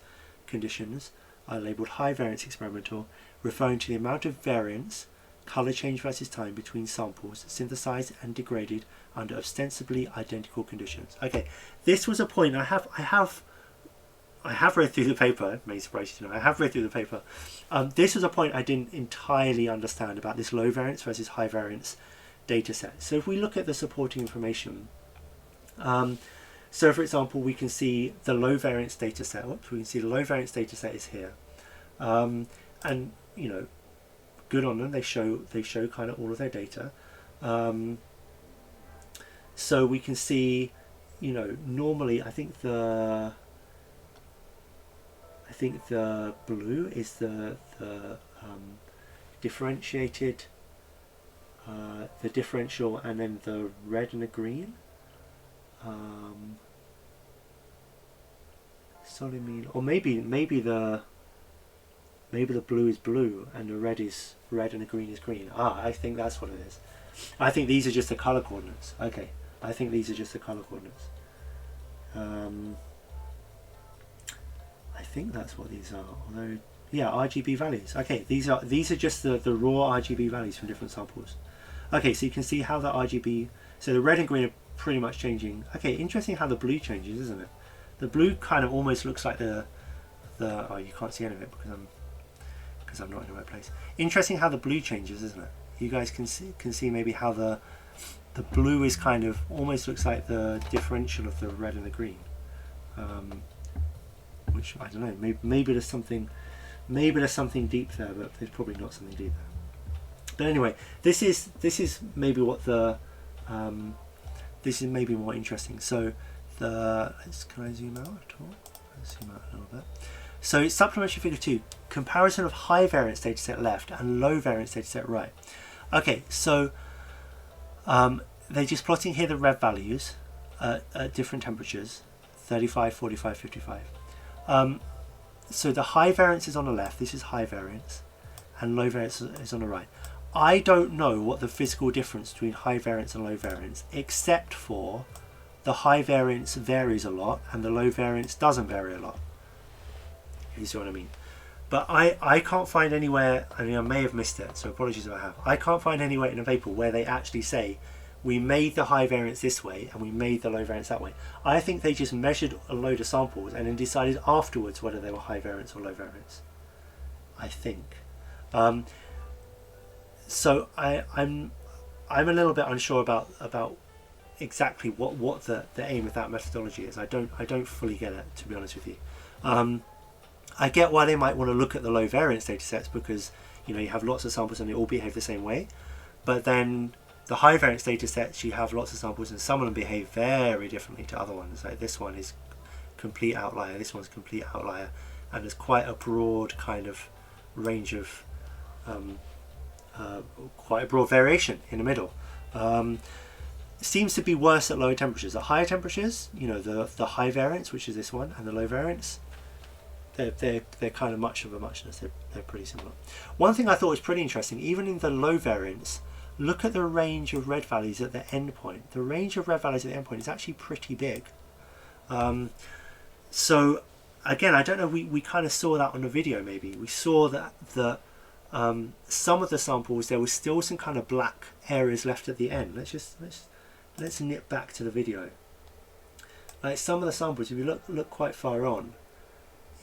[SPEAKER 1] conditions, labeled high variance experimental, referring to the amount of variance, color change versus time, between samples synthesized and degraded under ostensibly identical conditions. Okay, this was a point I have read through the paper. It may surprise you to know I have read through the paper. This was a point I didn't entirely understand about this low variance versus high variance data set. So if we look at the supporting information, so for example, we can see the low variance data set. We can see the low variance data set is here, and you know, good on them. They show kind of all of their data. So we can see, you know, normally I think the blue is the differentiated, the differential, and then the red and the green. Solid mean, or maybe the blue is blue and the red is red and the green is green. I think that's what it is. I think these are just the color coordinates. Okay, I think these are just the color coordinates. I think that's what these are. Although, yeah, RGB values. Okay, these are just the raw RGB values from different samples. Okay, so you can see how the RGB. So the red and green are pretty much changing. Okay, interesting how the blue changes, isn't it? The blue kind of almost looks like the oh, you can't see any of it because I'm not in the right place. Interesting how the blue changes, isn't it? You guys can see maybe how the blue is kind of almost looks like the differential of the red and the green, which I don't know. Maybe there's something deep there, but there's probably not something deep there. But anyway, this is maybe what the this is maybe more interesting. So can I zoom out at all? Let's zoom out a little bit. So supplementary figure 2, comparison of high variance dataset left and low variance dataset right. Okay, so they're just plotting here the rev values at different temperatures, 35, 45, 55. So the high variance is on the left, this is high variance, and low variance is on the right. I don't know what the physical difference between high variance and low variance, except for the high variance varies a lot and the low variance doesn't vary a lot. You see what I mean? But I can't find anywhere, I mean I may have missed it, so apologies if I have. I can't find anywhere in a paper where they actually say we made the high variance this way and we made the low variance that way. I think they just measured a load of samples and then decided afterwards whether they were high variance or low variance. I think. So I'm a little bit unsure about exactly what the aim of that methodology is. I don't fully get it, to be honest with you. I get why they might want to look at the low variance data sets because you have lots of samples and they all behave the same way, but then the high variance data sets, you have lots of samples and some of them behave very differently to other ones. Like this one is complete outlier, this one's complete outlier, and there's quite a broad kind of range of quite a broad variation in the middle. Seems to be worse at lower temperatures. At higher temperatures, the high variance, which is this one, and the low variance, they're kind of much of a muchness. They're pretty similar. One thing I thought was pretty interesting, even in the low variance, look at the range of red values at the endpoint. The range of red values at the endpoint is actually pretty big. So again, I don't know, we kind of saw that on the video maybe. We saw that some of the samples, there was still some kind of black areas left at the end. Let's nip back to the video. Like some of the samples, if you look quite far on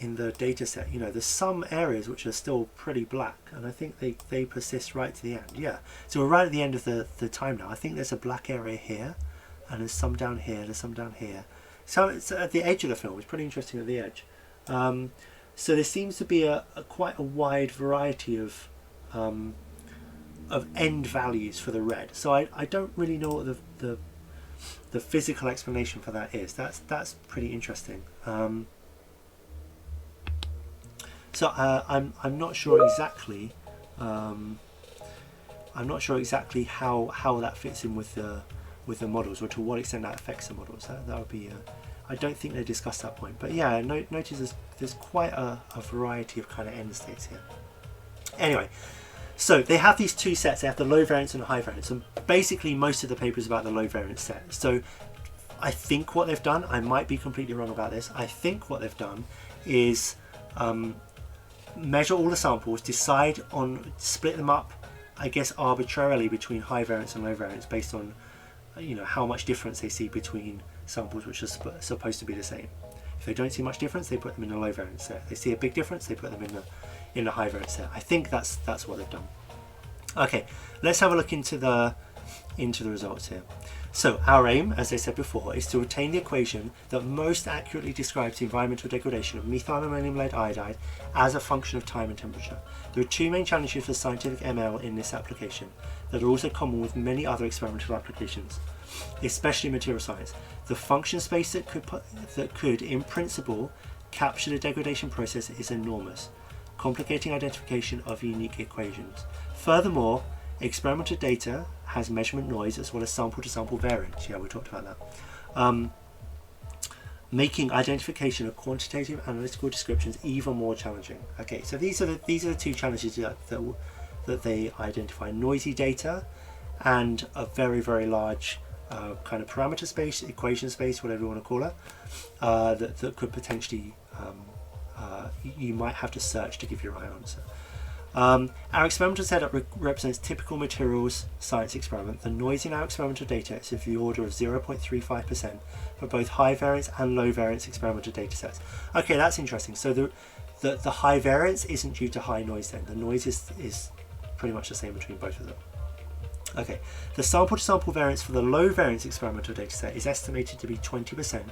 [SPEAKER 1] in the data set, there's some areas which are still pretty black, and I think they persist right to the end. Yeah, so we're right at the end of the time now. I think there's a black area here, and there's some down here, there's some down here. So it's at the edge of the film. It's pretty interesting at the edge. So there seems to be quite a wide variety of end values for the red. So I don't really know what the physical explanation for that is. That's pretty interesting. So I'm not sure exactly. I'm not sure exactly how that fits in with the models, or to what extent that affects the models. That would be. I don't think they discussed that point. But yeah, notice there's quite a variety of kind of end states here. Anyway, so they have these two sets. They have the low variance and the high variance, and basically most of the paper is about the low variance set. So I think what they've done, I might be completely wrong about this, I think what they've done is measure all the samples, split them up, I guess arbitrarily between high variance and low variance based on how much difference they see between samples which are supposed to be the same. If they don't see much difference, they put them in the low variance set. If they see a big difference, they put them in the high variance set. I think that's what they've done. Okay, let's have a look into the results here. So our aim, as I said before, is to obtain the equation that most accurately describes the environmental degradation of methyl ammonium lead iodide as a function of time and temperature. There are two main challenges for scientific ML in this application that are also common with many other experimental applications, especially material science. The function space that could, in principle, capture the degradation process is enormous, complicating identification of unique equations. Furthermore, experimental data has measurement noise as well as sample-to-sample variance. Yeah, we talked about that. Making identification of quantitative analytical descriptions even more challenging. Okay, so these are the two challenges that they identify: noisy data and a very, very large kind of parameter space, equation space, whatever you want to call it, that could potentially you might have to search to give your right answer. Our experimental setup represents typical materials science experiment. The noise in our experimental data is of the order of 0.35% for both high variance and low variance experimental data sets. Okay, that's interesting. So the high variance isn't due to high noise then. The noise is pretty much the same between both of them. Okay, the sample-to-sample variance for the low variance experimental data set is estimated to be 20%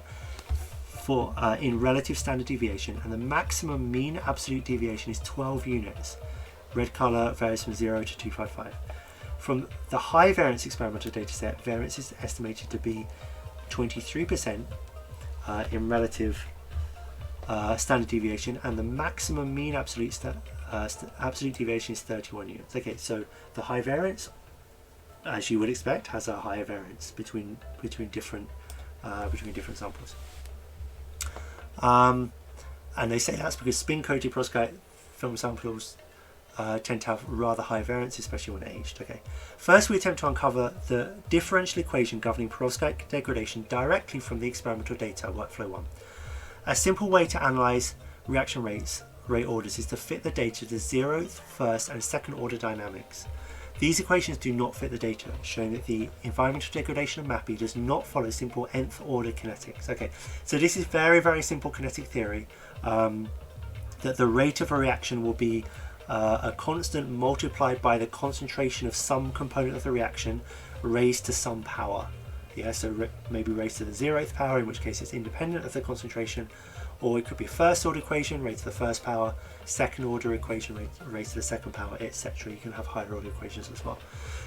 [SPEAKER 1] in relative standard deviation, and the maximum mean absolute deviation is 12 units. Red color varies from 0 to 255. from the high variance experimental data set, variance is estimated to be 23% in relative standard deviation, and the maximum mean absolute deviation is 31 units. Okay, so the high variance, as you would expect, has a higher variance between different samples. And they say that's because spin-coated perovskite film samples tend to have rather high variance, especially when aged. Okay, first we attempt to uncover the differential equation governing perovskite degradation directly from the experimental data, workflow 1. A simple way to analyze reaction rate orders is to fit the data to zeroth, first and second order dynamics. These equations do not fit the data, showing that the environmental degradation of MAPI does not follow simple nth order kinetics. Okay, so this is very, very simple kinetic theory, that the rate of a reaction will be a constant multiplied by the concentration of some component of the reaction raised to some power. Yeah, so maybe raised to the zeroth power, in which case it's independent of the concentration, or it could be a first order equation raised to the first power, second order equation raised to the second power, etc. You can have higher order equations as well.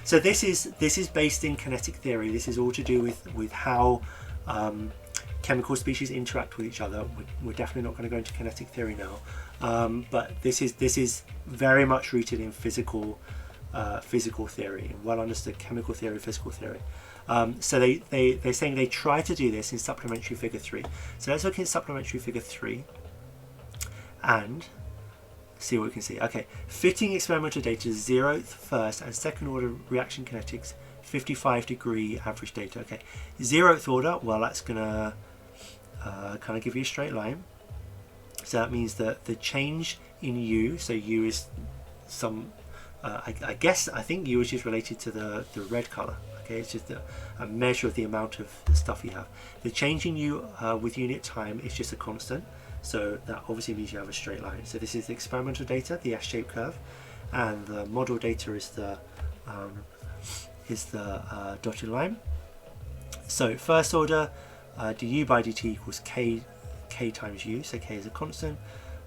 [SPEAKER 1] So this is based in kinetic theory. This is all to do with how chemical species interact with each other. We're definitely not going to go into kinetic theory now, but this is very much rooted in physical theory, in well understood chemical theory, physical theory. So they're saying they try to do this in supplementary figure 3. So let's look at supplementary figure 3 and see what we can see. Okay, fitting experimental data, zeroth, first and second order reaction kinetics, 55-degree average data. Okay, zeroth order, well, that's gonna kind of give you a straight line. So that means that the change in U, so U is some, I think U is just related to the red color. Okay, it's just a measure of the amount of the stuff you have. The change in U with unit time is just a constant, so that obviously means you have a straight line. So this is the experimental data, the S-shaped curve, and the model data is the dotted line. So first order, du by dt equals k times u, so k is a constant,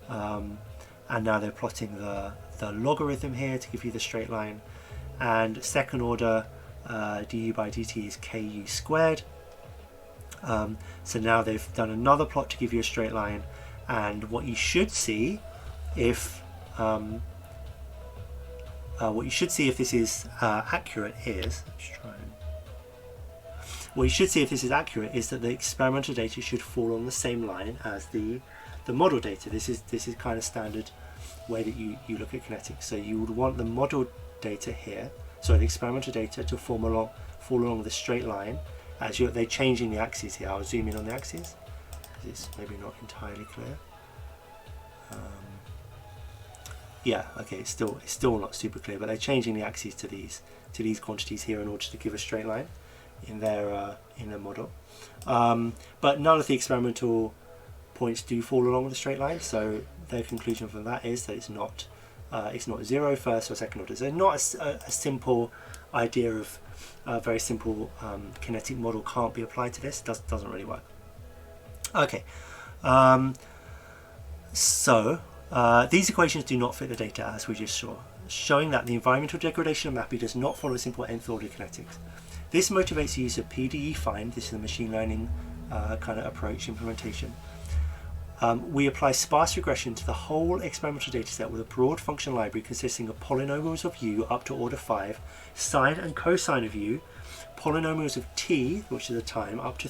[SPEAKER 1] and now they're plotting the logarithm here to give you the straight line. And second order, du by dt is ku squared. So now they've done another plot to give you a straight line, and what you should see if this is accurate is, what you should see if this is accurate is that the experimental data should fall on the same line as the model data. This is kind of standard way that you look at kinetics. So you would want the model data here, so the experimental data, to fall along the straight line as they're changing the axes here. I'll zoom in on the axes because it's maybe not entirely clear. Yeah, okay, it's still not super clear, but they're changing the axes to these quantities here in order to give a straight line in their model. But none of the experimental points do fall along the straight line, so their conclusion from that is that it's not zero, first or second order. So not a simple idea of a very simple kinetic model can't be applied to this. Doesn't really work. Okay, so these equations do not fit the data as we just saw, showing that the environmental degradation of MAPI does not follow simple nth order kinetics. This motivates the use of PDE find. This is a machine learning kind of approach implementation. We apply sparse regression to the whole experimental dataset with a broad function library consisting of polynomials of u up to order 5, sine and cosine of u, polynomials of t, which is the time, up to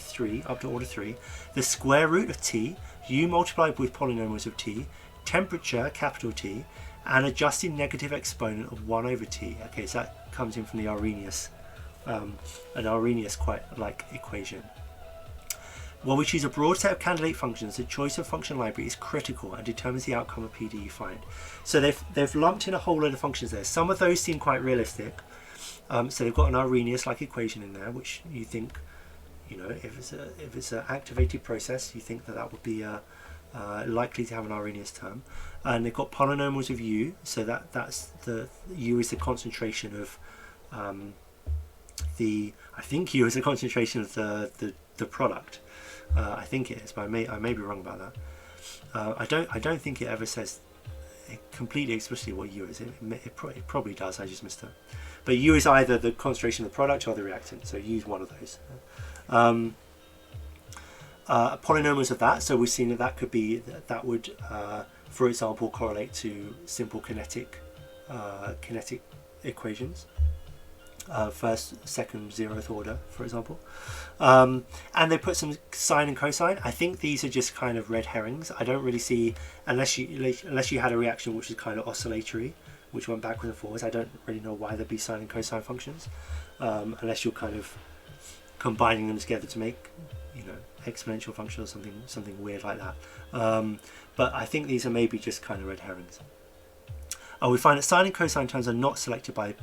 [SPEAKER 1] order 3, the square root of t, u multiplied with polynomials of t, temperature, capital T, and adjusted negative exponent of 1 over t. Okay, so that comes in from the Arrhenius, an Arrhenius-like equation. While we choose a broad set of candidate functions, the choice of function library is critical and determines the outcome of PDE find. So they've lumped in a whole load of functions there. Some of those seem quite realistic. So they've got an Arrhenius-like equation in there, which you think, if it's an activated process, you think that would be likely to have an Arrhenius term. And they've got polynomials of u, so that's the u is the concentration of I think u is the concentration of the product. I think it is, but I may be wrong about that. I don't think it ever says completely explicitly what U is. It probably does. I just missed it. But U is either the concentration of the product or the reactant. So use one of those. Polynomials of that. So we've seen that could be that would, for example, correlate to simple kinetic equations. First, second, zeroth order, for example, and they put some sine and cosine. I think these are just kind of red herrings. I don't really see, unless you had a reaction which is kind of oscillatory, which went backwards and forwards. I don't really know why there'd be sine and cosine functions, unless you're kind of combining them together to make, exponential function or something weird like that. But I think these are maybe just kind of red herrings. We find that sine and cosine terms are not selected by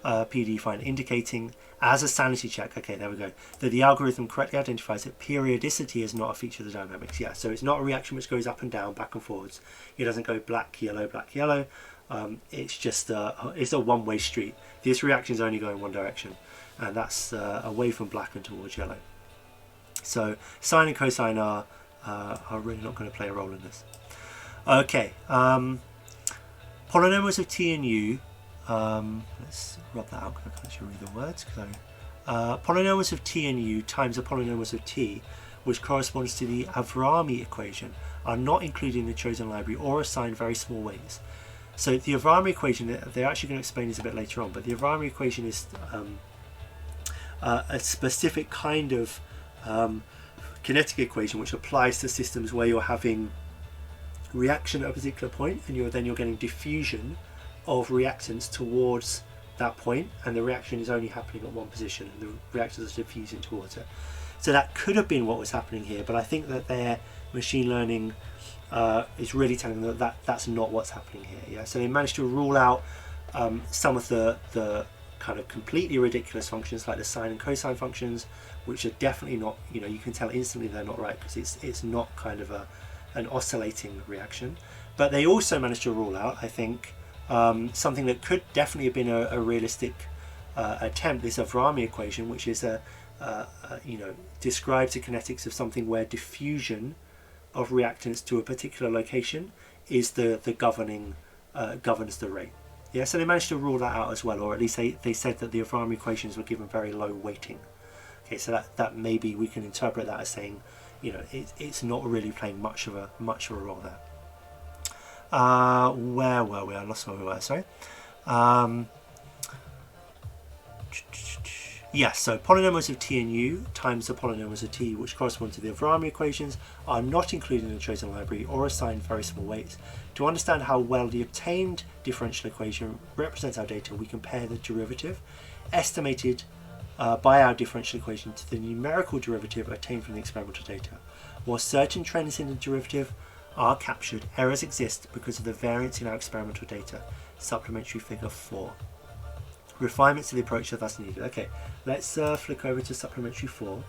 [SPEAKER 1] PD find, indicating as a sanity check, okay, there we go, that the algorithm correctly identifies that periodicity is not a feature of the dynamics. Yeah, so it's not a reaction which goes up and down, back and forwards. It doesn't go black, yellow, black, yellow. It's just it's a one-way street. This reaction is only going one direction, and that's away from black and towards yellow. So sine and cosine are really not going to play a role in this. Okay, polynomials of t and u. Let's rub that out because I can't actually read the words. Polynomials of t and u times the polynomials of t, which corresponds to the Avrami equation, are not included in the chosen library or assigned very small weights. So the Avrami equation, they're actually going to explain this a bit later on, but the Avrami equation is a specific kind of kinetic equation which applies to systems where you're having reaction at a particular point, and you're getting diffusion of reactants towards that point, and the reaction is only happening at one position and the reactants are diffusing towards it. So that could have been what was happening here, but I think that their machine learning is really telling them that that's not what's happening here. Yeah, so they managed to rule out some of the kind of completely ridiculous functions like the sine and cosine functions, which are definitely not, you can tell instantly they're not right because it's not kind of an oscillating reaction. But they also managed to rule out, I think, something that could definitely have been a realistic attempt, this Avrami equation, which is describes the kinetics of something where diffusion of reactants to a particular location is the governing governs the rate. Yeah, so they managed to rule that out as well, or at least they said that the Avrami equations were given very low weighting. Okay, so that maybe we can interpret that as saying, it's not really playing much of a role there. Where were we? I lost where we were, sorry. Yes, so polynomials of t and u times the polynomials of t, which correspond to the Avrami equations, are not included in the chosen library or assigned very small weights. To understand how well the obtained differential equation represents our data, we compare the derivative estimated by our differential equation to the numerical derivative obtained from the experimental data. While certain trends in the derivative are captured, errors exist because of the variance in our experimental data. Supplementary figure 4. Refinements to the approach are thus needed. Okay, let's flick over to supplementary 4.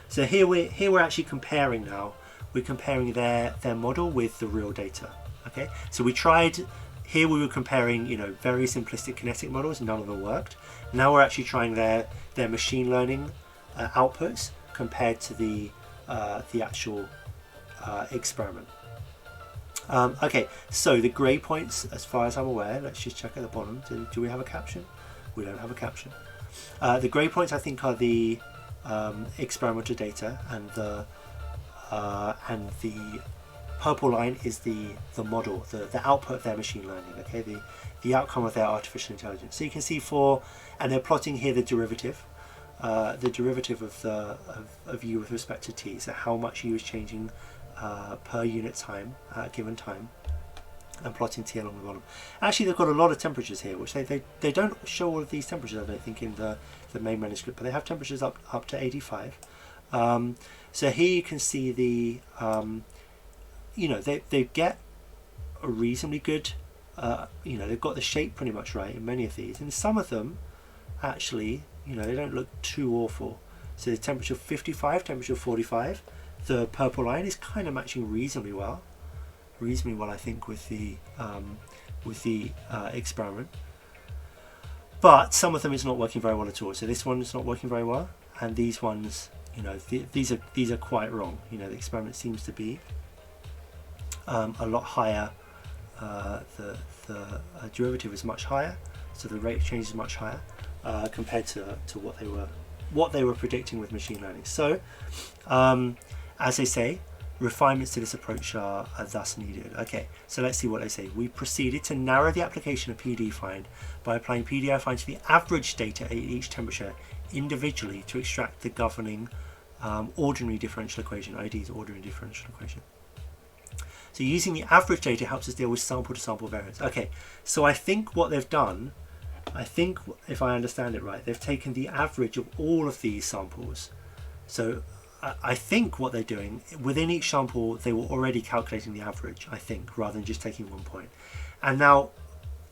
[SPEAKER 1] So here we're actually comparing now. We're comparing their model with the real data. Okay, so we tried. Here we were comparing, very simplistic kinetic models. None of them worked. Now we're actually trying their machine learning outputs compared to the actual experiment. Okay, so the grey points, as far as I'm aware, let's just check at the bottom. Do we have a caption? We don't have a caption. The grey points, I think, are the experimental data, and the purple line is the model, the output of their machine learning. Okay, the outcome of their artificial intelligence. So you can see and they're plotting here the derivative of u with respect to t. So how much u is changing per unit time at a given time, and plotting t along the bottom. Actually, they've got a lot of temperatures here, which they don't show all of these temperatures, I don't think, in the main manuscript, but they have temperatures up to 85. So here you can see the they get a reasonably good they've got the shape pretty much right in many of these, and some of them actually they don't look too awful. So the temperature 55, temperature 45, the purple line is kind of matching reasonably well I think with the experiment, but some of them is not working very well at all. So this one is not working very well, and these ones, these are quite wrong. The experiment seems to be a lot higher derivative is much higher, so the rate of change is much higher compared to what they were predicting with machine learning. So, as they say, refinements to this approach are thus needed. Okay, so let's see what they say. We proceeded to narrow the application of PD find by applying PDI find to the average data at each temperature individually to extract the governing ordinary differential equation, ID's ordinary differential equation. So using the average data helps us deal with sample to sample variance. Okay, so I think what they've done, I think if I understand it right, they've taken the average of all of these samples. So I think what they're doing, within each sample, they were already calculating the average, I think, rather than just taking 1 point. And now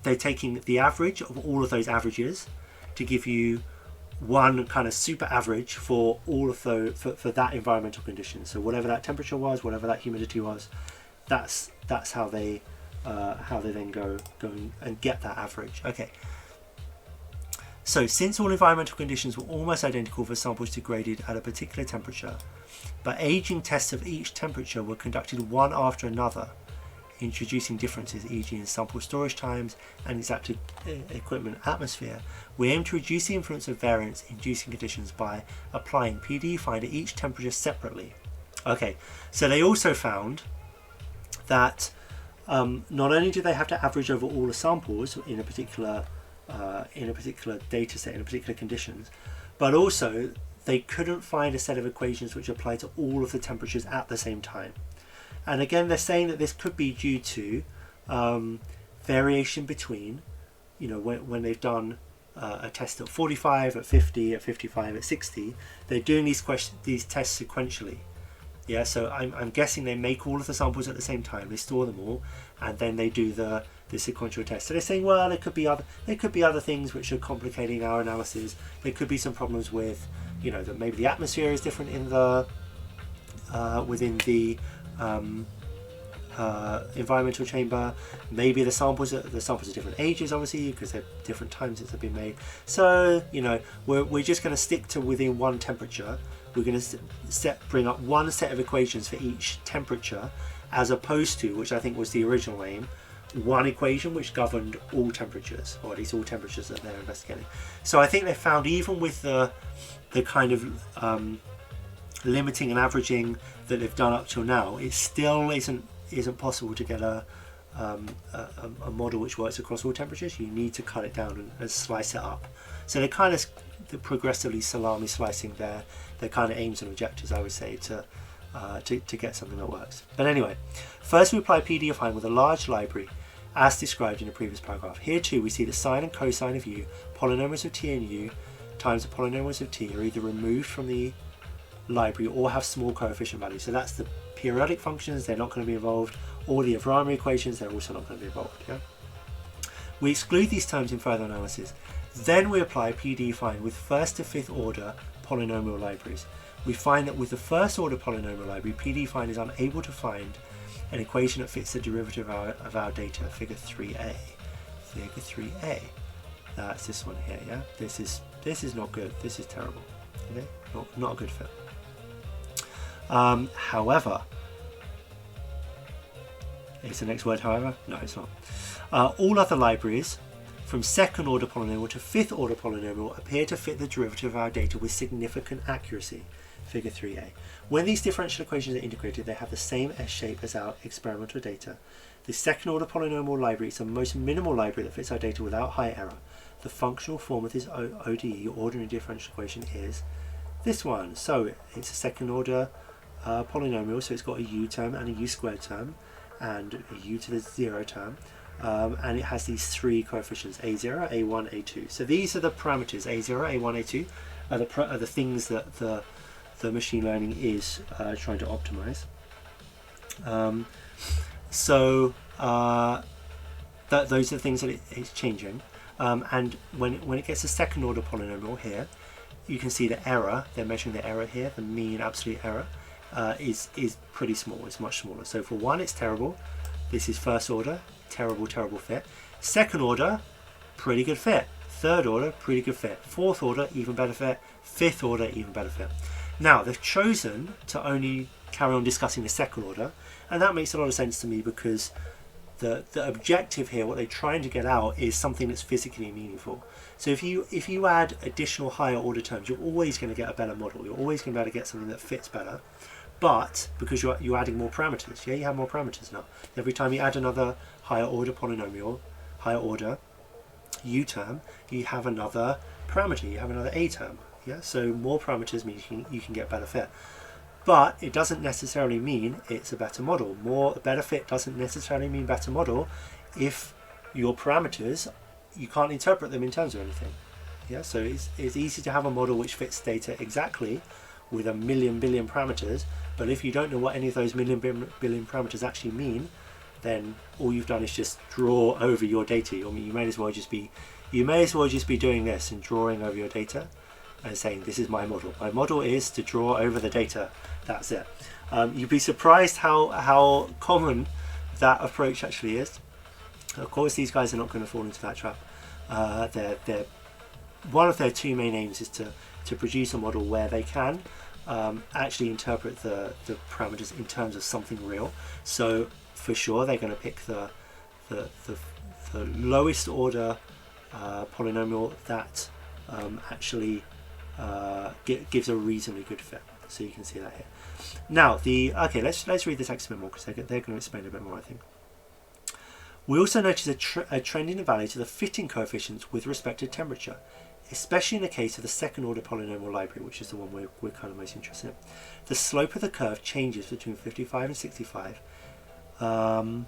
[SPEAKER 1] they're taking the average of all of those averages to give you one kind of super average for all of those, for that environmental condition. So whatever that temperature was, whatever that humidity was, that's how they then go and get that average. Okay. So since all environmental conditions were almost identical for samples degraded at a particular temperature, but aging tests of each temperature were conducted one after another, introducing differences, e.g. in sample storage times and exact equipment atmosphere, we aim to reduce the influence of variance inducing conditions by applying PD find at each temperature separately. Okay, so they also found that not only do they have to average over all the samples in a particular data set, in a particular conditions, but also they couldn't find a set of equations which apply to all of the temperatures at the same time. And again, they're saying that this could be due to variation between, you know, when they've done a test at 45, at 50, at 55, at 60, they're doing these tests sequentially. Yeah, so I'm guessing they make all of the samples at the same time, they store them all, and then they do the sequential test. So they're saying, well, there could be other things which are complicating our analysis. There could be some problems with, you know, that maybe the atmosphere is different in the within the environmental chamber. Maybe the samples are different ages, obviously, because they're different times since they've been made. So, you know, we're just going to stick to within one temperature. We're going to bring up one set of equations for each temperature, as opposed to, which I think was the original aim, one equation which governed all temperatures, or at least all temperatures that they're investigating. So I think they found, even with the kind of limiting and averaging that they've done up till now, it still isn't possible to get a model which works across all temperatures. You need to cut it down and slice it up. So they're kind of progressively salami slicing their kind of aims and objectives, I would say, to get something that works. But anyway, first we apply PD find with a large library, as described in the previous paragraph. Here too we see that sine and cosine of u, polynomials of t and u, times the polynomials of t are either removed from the library or have small coefficient values. So that's the periodic functions, they're not going to be involved, or the Avrami equations, they're also not going to be involved. Yeah? We exclude these terms in further analysis. Then we apply PD find with first to fifth order polynomial libraries. We find that with the first order polynomial library, PD find is unable to find an equation that fits the derivative of our data, figure 3a. Figure 3a. That's this one here, yeah? This is not good. This is terrible. Okay? Not a good fit. However, is the next word however? No, it's not. All other libraries, from second order polynomial to fifth order polynomial, appear to fit the derivative of our data with significant accuracy, figure 3a. When these differential equations are integrated, they have the same S-shape as our experimental data. The second order polynomial library is the most minimal library that fits our data without high error. The functional form of this ODE, ordinary differential equation, is this one. So it's a second order polynomial, so it's got a u term and a u squared term and a u to the 0 term, and it has these three coefficients, a0, a1, a2. So these are the parameters, a0, a1, a2 are the things that the machine learning is trying to optimize. Those are the things that it's changing, and when it gets a second order polynomial here, you can see the error, they're measuring the error here, the mean absolute error is pretty small, it's much smaller. So for one, it's terrible. This is first order, terrible fit. Second order, pretty good fit. Third order, pretty good fit. Fourth order, even better fit. Fifth order, even better fit. Now, they've chosen to only carry on discussing the second order, and that makes a lot of sense to me, because the objective here, what they're trying to get out, is something that's physically meaningful. So if you add additional higher order terms, you're always going to get a better model. You're always going to be able to get something that fits better. But because you're adding more parameters, yeah, you have more parameters now. Every time you add another higher order polynomial, higher order u term, you have another parameter, you have another a term. Yeah, so more parameters means you can get better fit. But it doesn't necessarily mean it's a better model. Better fit doesn't necessarily mean better model if your parameters, you can't interpret them in terms of anything. Yeah, so it's easy to have a model which fits data exactly with a million billion parameters, but if you don't know what any of those million billion parameters actually mean, then all you've done is just draw over your data. I mean, you may as well just be doing this and drawing over your data and saying, this is my model. My model is to draw over the data. That's it. You'd be surprised how common that approach actually is. Of course, these guys are not going to fall into that trap. They're one of their two main aims is to produce a model where they can actually interpret the parameters in terms of something real. So for sure, they're going to pick the lowest order polynomial that actually gives a reasonably good fit. So you can see that here. Now, let's read the text a bit more, because they're going to explain a bit more, I think. We also notice a trend in the values of the fitting coefficients with respect to temperature, especially in the case of the second order polynomial library, which is the one we're kind of most interested in. The slope of the curve changes between 55 and 65. The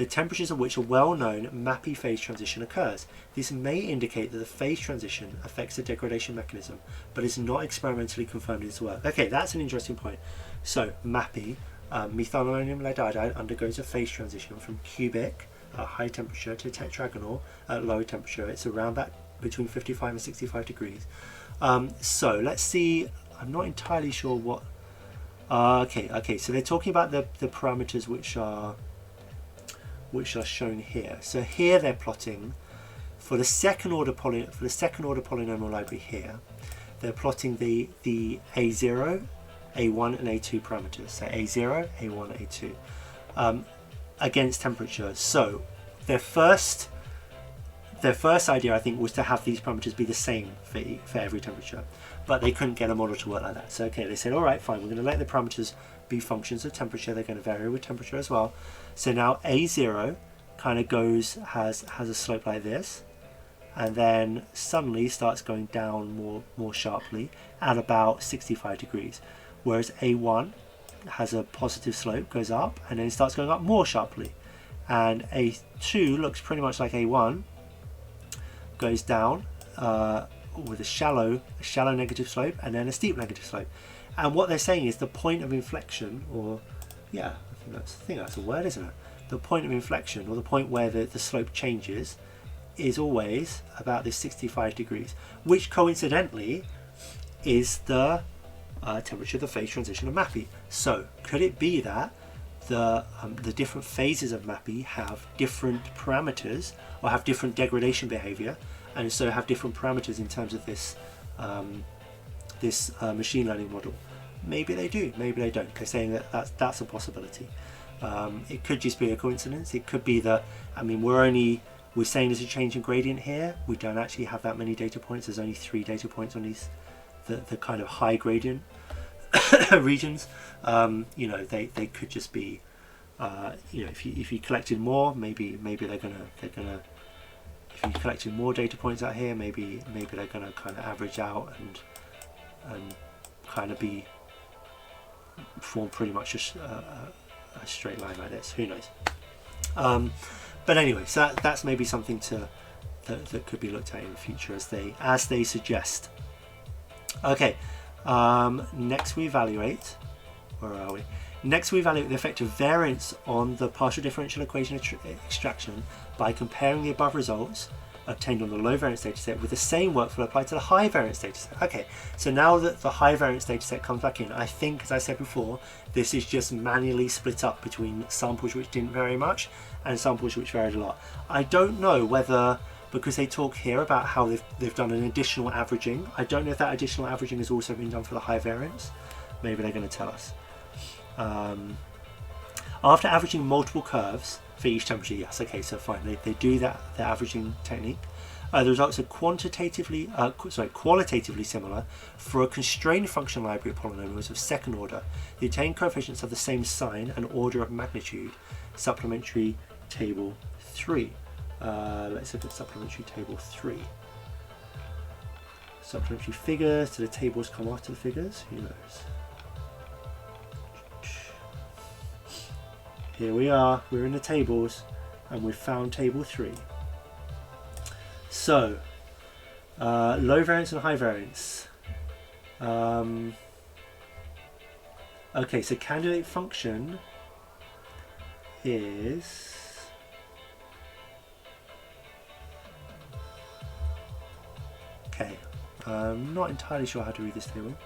[SPEAKER 1] temperatures of which a well-known MAPI phase transition occurs. This may indicate that the phase transition affects the degradation mechanism, but is not experimentally confirmed in its work. Okay, that's an interesting point. So MAPI, methyl ammonium lead iodide, undergoes a phase transition from cubic at high temperature to tetragonal at low temperature. It's around that between 55 and 65 degrees. So let's see. I'm not entirely sure what. Okay. So they're talking about the parameters which are shown here. So here they're plotting for the second order polynomial library. Here they're plotting the A0, A1 and A2 parameters. So A0, A1, A2 against temperature. So their first idea, I think, was to have these parameters be the same for every temperature, but they couldn't get a model to work like that. So okay, they said, all right, fine, we're going to let the parameters be functions of temperature. They're going to vary with temperature as well. So now A0 kind of has a slope like this, and then suddenly starts going down more sharply at about 65 degrees, whereas A1 has a positive slope, goes up, and then it starts going up more sharply, and A2 looks pretty much like A1, goes down with a shallow negative slope and then a steep negative slope. And what they're saying is the point of inflection, or I think that's a word, isn't it? The point of inflection, or the point where the slope changes, is always about this 65 degrees, which coincidentally is the temperature of the phase transition of MAPI. So could it be that the different phases of MAPI have different parameters, or have different degradation behavior, and so have different parameters in terms of this machine learning model? Maybe they do, maybe they don't. They're saying that that's a possibility. It could just be a coincidence. It could be that, I mean, we're saying there's a change in gradient here. We don't actually have that many data points. There's only 3 data points on these, the kind of high gradient regions. They could just be, if you collected more, maybe they're gonna. If you collected more data points out here, maybe they're gonna kind of average out and kind of form pretty much a straight line like this. Who knows? But anyway, so that's maybe something that could be looked at in the future as they suggest. Okay. Next we evaluate. Where are we? Next we evaluate the effect of variance on the partial differential equation extraction by comparing the above results obtained on the low variance dataset with the same workflow applied to the high variance dataset. Okay, so now that the high variance dataset comes back in, I think, as I said before, this is just manually split up between samples which didn't vary much and samples which varied a lot. I don't know whether, because they talk here about how they've done an additional averaging, I don't know if that additional averaging has also been done for the high variance. Maybe they're going to tell us. After averaging multiple curves for each temperature, yes, okay, so fine, they do that, the averaging technique. The results are qualitatively similar for a constrained function library of polynomials of second order. The obtained coefficients have the same sign and order of magnitude. Supplementary table 3. Let's look at supplementary table 3. Supplementary figures. Do the tables come after the figures? Who knows? Here we are. We're in the tables, and we've found table 3. So, low variance and high variance. Okay, so candidate function is okay. I'm not entirely sure how to read this table.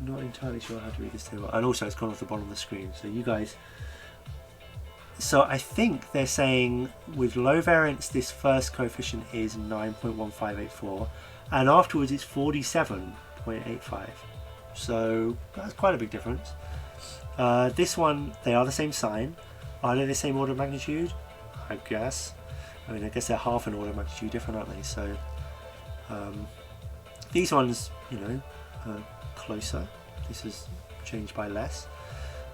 [SPEAKER 1] And also it's gone off the bottom of the screen. So you guys. So I think they're saying with low variance, this first coefficient is 9.1584, and afterwards it's 47.85. So that's quite a big difference. This one, they are the same sign. Are they the same order of magnitude? I guess. I mean, I guess they're half an order of magnitude different, aren't they? So these ones, you know, closer. This is changed by less.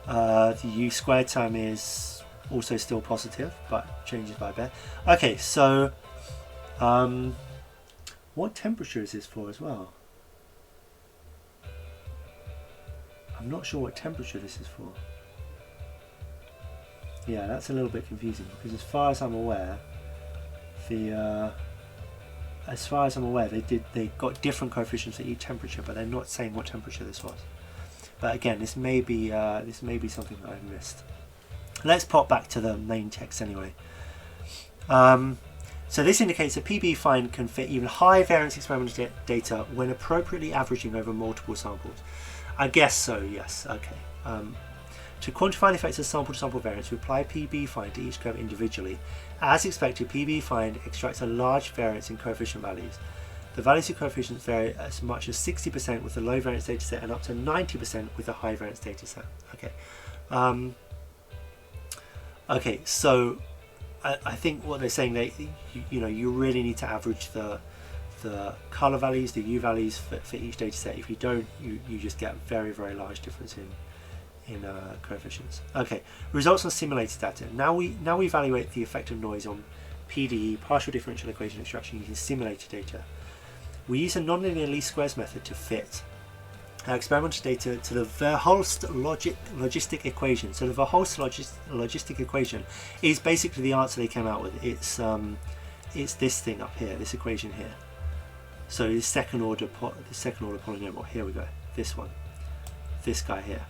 [SPEAKER 1] The u squared term is also still positive, but changes by a bit. Okay, so what temperature is this for as well? I'm not sure what temperature this is for. Yeah, that's a little bit confusing because as far as I'm aware, they got different coefficients at each temperature, but they're not saying what temperature this was. But again, this may be something that I've missed. Let's pop back to the main text anyway. So this indicates that PB find can fit even high variance experimental data when appropriately averaging over multiple samples. I guess so, yes. Okay. To quantify the effects of sample-to-sample variance, we apply PB find to each curve individually. As expected, PB find extracts a large variance in coefficient values. The values of coefficients vary as much as 60% with the low variance dataset and up to 90% with the high variance dataset. Okay. Okay, so I think what they're saying, you really need to average the color values, the U values for each data set. If you don't, you just get a very, very large difference in coefficients. Okay, results on simulated data. Now we evaluate the effect of noise on PDE, partial differential equation extraction, using simulated data. We use a nonlinear least squares method to fit our experimental data to the Verhulst logistic equation. So the Verhulst logistic equation is basically the answer they came out with. It's this thing up here, this equation here. So the second order polynomial. Here we go. This one, this guy here.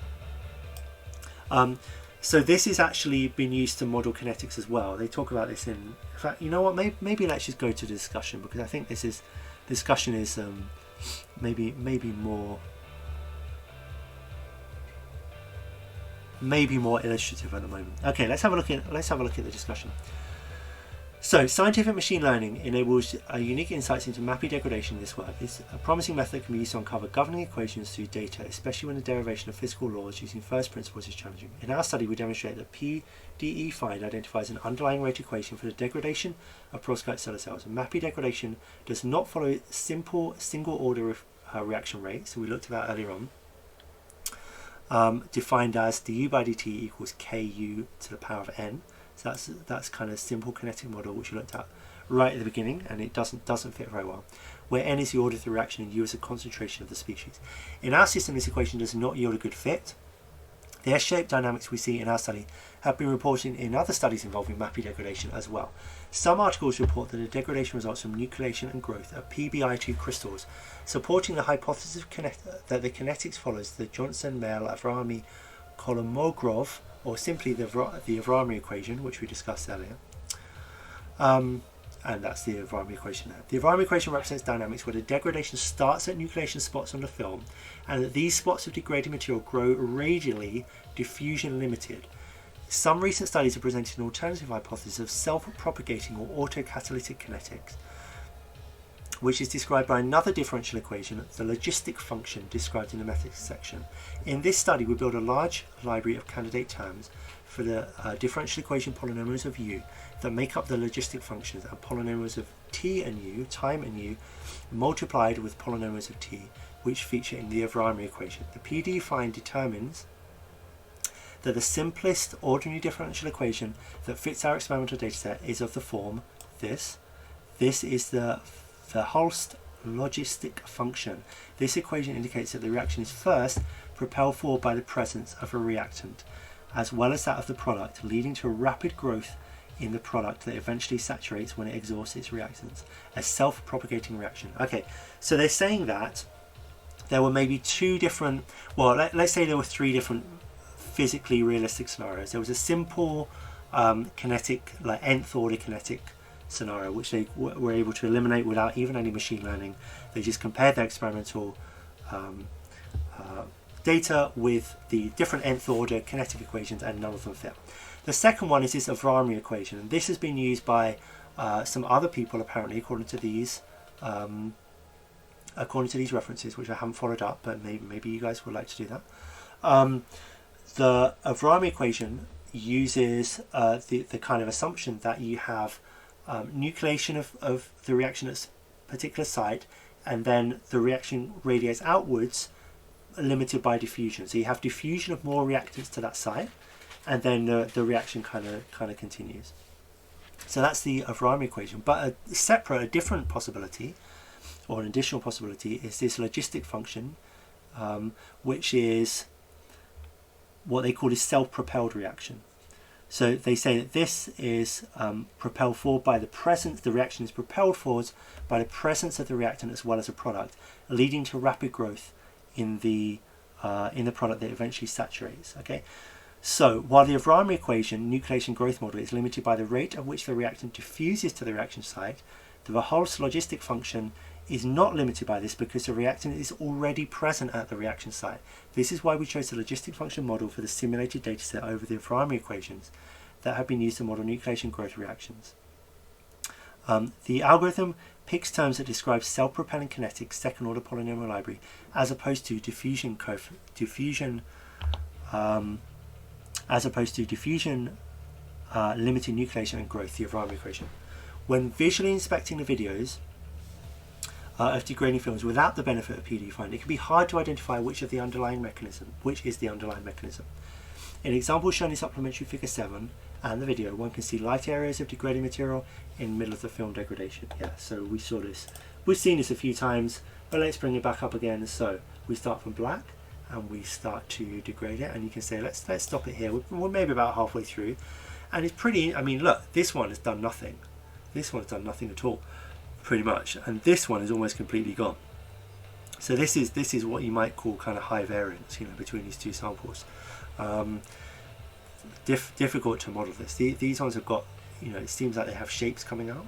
[SPEAKER 1] So this has actually been used to model kinetics as well. They talk about this in fact. You know what? Maybe let's just go to the discussion, because I think discussion is maybe more illustrative at the moment. Okay, let's have a look at the discussion. So, scientific machine learning enables unique insights into mapping degradation in this work. It's a promising method that can be used to uncover governing equations through data, especially when the derivation of physical laws using first principles is challenging. In our study, we demonstrate that PDE find identifies an underlying rate equation for the degradation of perovskite solar cells. Mapping degradation does not follow simple single order reaction rate, so we looked at that earlier on, defined as du by dt equals ku to the power of n. So that's kind of simple kinetic model which we looked at right at the beginning, and it doesn't fit very well, where n is the order of the reaction and u is the concentration of the species. In our system, this equation does not yield a good fit. The S-shaped dynamics we see in our study have been reported in other studies involving mapping degradation as well. Some articles report that the degradation results from nucleation and growth of PbI2 crystals, supporting the hypothesis that the kinetics follows the Johnson-Mael-Avrami-Kolmogorov, or simply the Avrami equation, which we discussed earlier. And that's the Avrami equation there. The Avrami equation represents dynamics where the degradation starts at nucleation spots on the film, and that these spots of degraded material grow radially, diffusion limited. Some recent studies have presented an alternative hypothesis of self-propagating or autocatalytic kinetics, which is described by another differential equation, the logistic function described in the methods section. In this study, we build a large library of candidate terms for the differential equation polynomials of u that make up the logistic functions are polynomials of t and u, time and u, multiplied with polynomials of t, which feature in the Avrami equation. The PD find determines that the simplest ordinary differential equation that fits our experimental dataset is of the form this. This is the Verhulst logistic function. This equation indicates that the reaction is first propelled forward by the presence of a reactant, as well as that of the product, leading to a rapid growth in the product that eventually saturates when it exhausts its reactants. A self-propagating reaction. Okay, so they're saying that there were maybe two different, well, let's say there were three different physically realistic scenarios. There was a simple kinetic, like nth order kinetic scenario, which they were able to eliminate without even any machine learning. They just compared their experimental data with the different nth order kinetic equations, and none of them fit. The second one is this Avrami equation, and this has been used by some other people apparently, according to these references, which I haven't followed up, but maybe you guys would like to do that. The Avrami equation uses the kind of assumption that you have nucleation of the reaction at a particular site, and then the reaction radiates outwards, limited by diffusion. So you have diffusion of more reactants to that site, and then the reaction kind of continues. So that's the Avrami equation. But a different possibility, or an additional possibility, is this logistic function, which is what they call a self-propelled reaction. So they say that this is propelled forward by the presence, the reaction is propelled forwards by the presence of the reactant as well as a product, leading to rapid growth in the product that eventually saturates. Okay, so while the Avrami equation nucleation growth model is limited by the rate at which the reactant diffuses to the reaction site, the Verhulst logistic function is not limited by this because the reactant is already present at the reaction site. This is why we chose the logistic function model for the simulated dataset over the Avrami equations that have been used to model nucleation growth reactions. The algorithm picks terms that describe self-propelling kinetic second-order polynomial library as opposed to diffusion limited nucleation and growth, the Avrami equation. When visually inspecting the videos of degrading films without the benefit of PD find, it can be hard to identify which is the underlying mechanism. In examples shown in supplementary figure 7 and the video, one can see light areas of degrading material in the middle of the film degradation. Yeah, so we saw this. We've seen this a few times, but let's bring it back up again. So we start from black and we start to degrade it, and you can say let's stop it here. We're maybe about halfway through, and it's pretty. I mean, look, this one has done nothing. This one's done nothing at all, pretty much, and this one is almost completely gone. So this is what you might call kind of high variance, between these two samples. Difficult to model this. These ones have got, it seems like they have shapes coming out.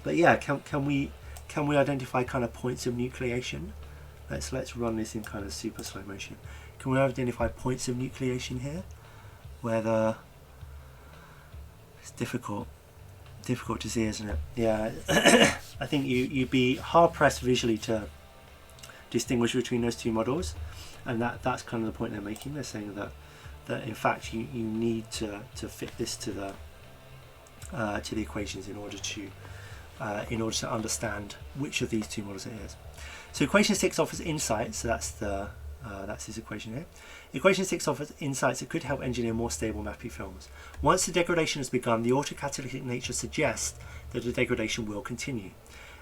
[SPEAKER 1] But yeah, can we identify kind of points of nucleation? Let's run this in kind of super slow motion. Can we identify points of nucleation here? Where it's difficult to see, isn't it? Yeah, I think you'd be hard pressed visually to distinguish between those two models, and that's kind of the point they're making. They're saying that in fact you need to fit this to the equations in order to understand which of these two models it is. So equation 6 offers insights. So that's this equation here. Equation 6 offers insights that could help engineer more stable MAPI films. Once the degradation has begun, the autocatalytic nature suggests that the degradation will continue.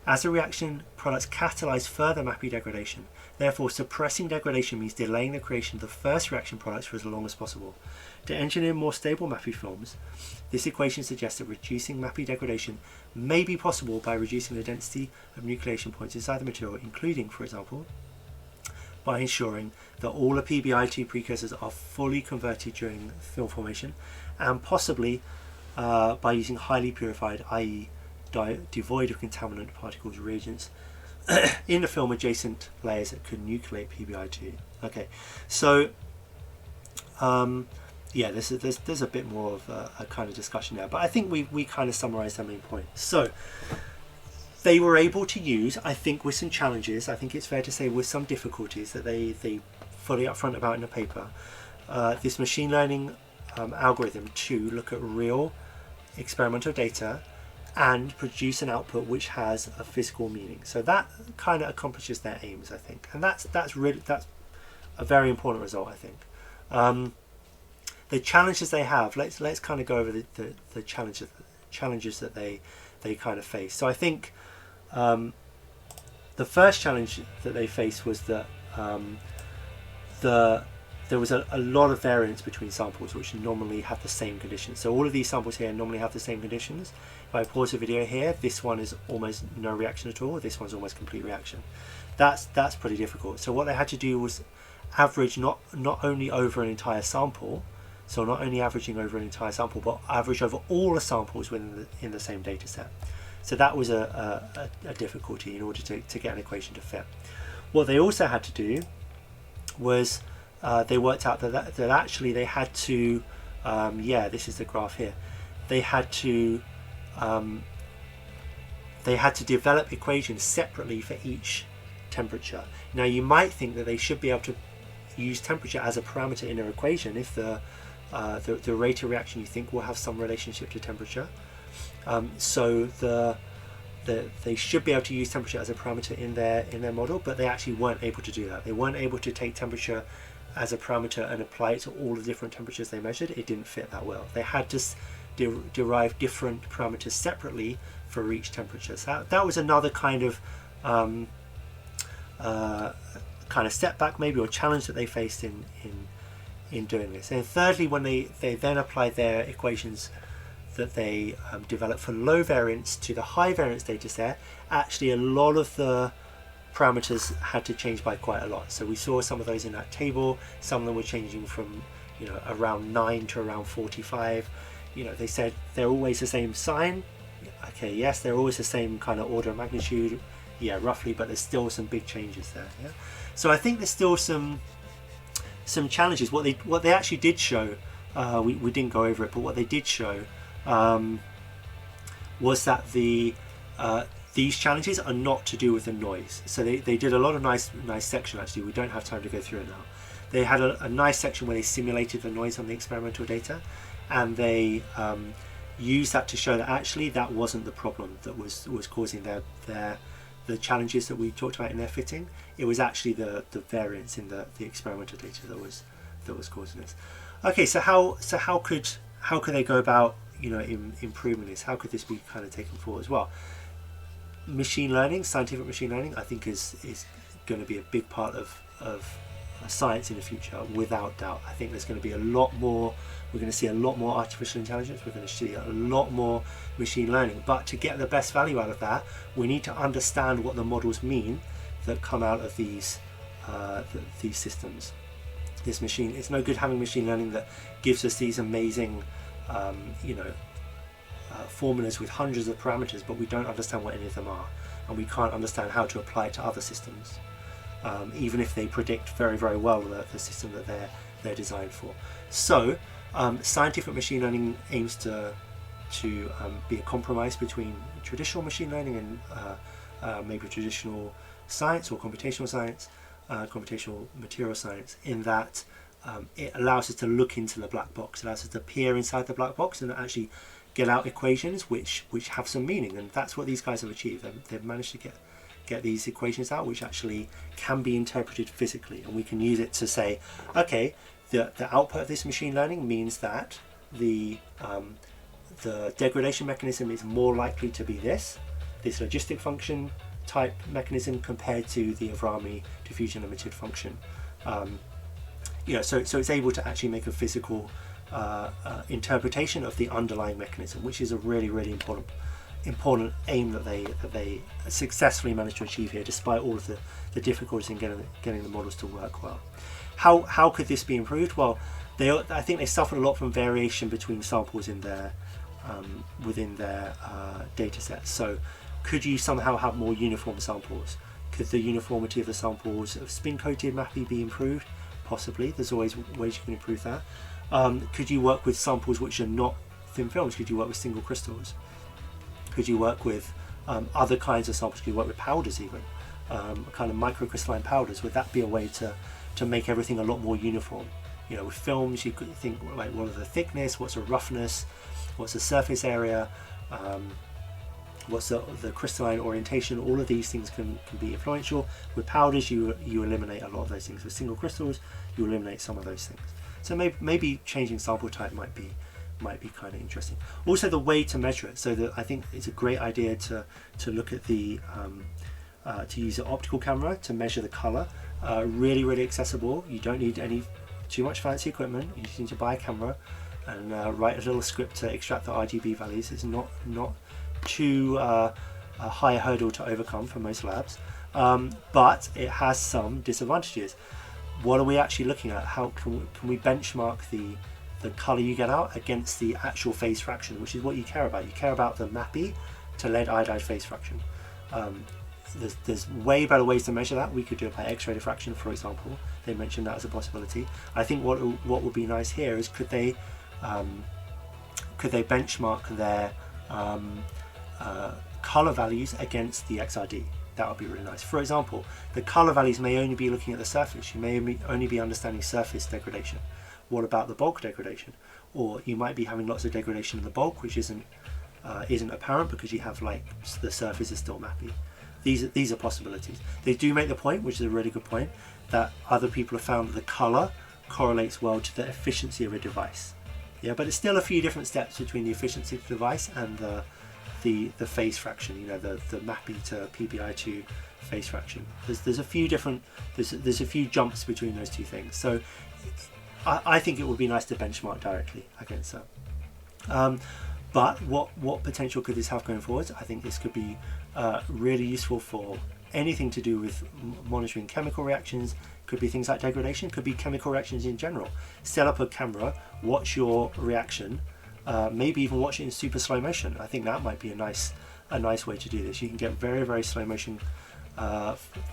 [SPEAKER 1] As the reaction products catalyze further MAPI degradation, therefore suppressing degradation means delaying the creation of the first reaction products for as long as possible. To engineer more stable MAPI films, this equation suggests that reducing MAPI degradation may be possible by reducing the density of nucleation points inside the material, including, for example, by ensuring that all the PBI2 precursors are fully converted during film formation, and possibly by using highly purified, i.e. devoid of contaminant particles reagents in the film adjacent layers that could nucleate PBI2. Okay, so yeah, there's a bit more of a kind of discussion there, but I think we kind of summarized their main point. So they were able to use, I think with some challenges, I think it's fair to say with some difficulties that they fully upfront about in the paper, this machine learning algorithm to look at real experimental data and produce an output which has a physical meaning. So that kind of accomplishes their aims, I think, and that's a very important result, I think. The challenges they have, let's kind of go over the challenges that they kind of face. So I think the first challenge that they faced was that there was a lot of variance between samples which normally have the same conditions. So all of these samples here normally have the same conditions. If I pause the video here, this one is almost no reaction at all, this one's almost complete reaction. That's pretty difficult. So what they had to do was average not only over an entire sample, so not only averaging over an entire sample, but average over all the samples in the same data set. So that was a difficulty in order to get an equation to fit. What they also had to do was they worked out that actually they had to, this is the graph here, they had to develop equations separately for each temperature. Now you might think that they should be able to use temperature as a parameter in their equation if the rate of reaction you think will have some relationship to temperature. So they should be able to use temperature as a parameter in their model, but they actually weren't able to do that. They weren't able to take temperature as a parameter and apply it to all the different temperatures they measured. It didn't fit that well. They had to derive different parameters separately for each temperature. So that was another kind of setback maybe, or challenge that they faced in doing this. And thirdly, when they then applied their equations that they developed for low variance to the high variance data set, actually a lot of the parameters had to change by quite a lot. So we saw some of those in that table. Some of them were changing from around 9 to around 45. They said they're always the same sign. Okay, yes, they're always the same kind of order of magnitude, yeah, roughly, but there's still some big changes there. Yeah? So I think there's still some challenges. What they actually did show, we didn't go over it, but what they did show was that these challenges are not to do with the noise. So they did a lot of nice section. Actually, we don't have time to go through it now. They had a nice section where they simulated the noise on the experimental data, and they used that to show that actually that wasn't the problem that was causing the challenges that we talked about in their fitting. It was actually the variance in the experimental data that was causing this. Okay, so how could they go about improving this? How could this be kind of taken forward as well? Machine learning, scientific machine learning, I think is going to be a big part of science in the future, without doubt. I think there's going to be a lot more. We're going to see a lot more artificial intelligence. We're going to see a lot more machine learning. But to get the best value out of that, we need to understand what the models mean that come out of these systems. This machine, it's no good having machine learning that gives us these amazing, formulas with hundreds of parameters, but we don't understand what any of them are, and we can't understand how to apply it to other systems, even if they predict very, very well the system that they're designed for. So scientific machine learning aims to be a compromise between traditional machine learning and maybe traditional science or computational science, computational material science, in that it allows us to look into the black box, allows us to peer inside the black box and actually get out equations which have some meaning. And that's what these guys have achieved. They've managed to get these equations out which actually can be interpreted physically, and we can use it to say, okay, the output of this machine learning means that the degradation mechanism is more likely to be this logistic function type mechanism compared to the Avrami diffusion limited function. So it's able to actually make a physical interpretation of the underlying mechanism, which is a really, really important aim that they successfully managed to achieve here, despite all of the difficulties in getting the models to work well. How could this be improved? Well, I think they suffered a lot from variation between samples in their within their data sets. So could you somehow have more uniform samples? Could the uniformity of the samples of spin-coated MAPI be improved? Possibly. There's always ways you can improve that. Could you work with samples which are not thin films? Could you work with single crystals? Could you work with other kinds of samples? Could you work with powders even? Kind of microcrystalline powders? Would that be a way to make everything a lot more uniform? You know, with films, you could think like, what are the thickness, what's the roughness, what's the surface area, what's the crystalline orientation. All of these things can be influential. With powders, you eliminate a lot of those things. With single crystals, you eliminate some of those things. So maybe changing sample type might be kind of interesting. Also, the way to measure it. So I think it's a great idea to look at the to use an optical camera to measure the color. Really accessible. You don't need too much fancy equipment. You just need to buy a camera and write a little script to extract the RGB values. It's not too a high hurdle to overcome for most labs, but it has some disadvantages. What are we actually looking at? How can we benchmark the color you get out against the actual phase fraction, which is what you care about. You care about the MAPI to lead iodide phase fraction. There's way better ways to measure that. We could do it by X-ray diffraction, for example. They mentioned that as a possibility. I think what would be nice here is could they benchmark their color values against the XRD? That would be really nice. For example, the color values may only be looking at the surface. You may only be understanding surface degradation. What about the bulk degradation? Or you might be having lots of degradation in the bulk, which isn't apparent because you have like the surface is still mappy. These are possibilities. They do make the point, which is a really good point, that other people have found that the color correlates well to the efficiency of a device. Yeah, but it's still a few different steps between the efficiency of the device and the phase fraction. You know, the MAPI to PPI to phase fraction. There's a few different there's a few jumps between those two things. So I think it would be nice to benchmark directly against that. But what potential could this have going forward? I think this could be really useful for anything to do with monitoring chemical reactions. Could be things like degradation, could be chemical reactions in general. Set up a camera, watch your reaction, maybe even watch it in super slow motion. I think that might be a nice way to do this. You can get very slow motion,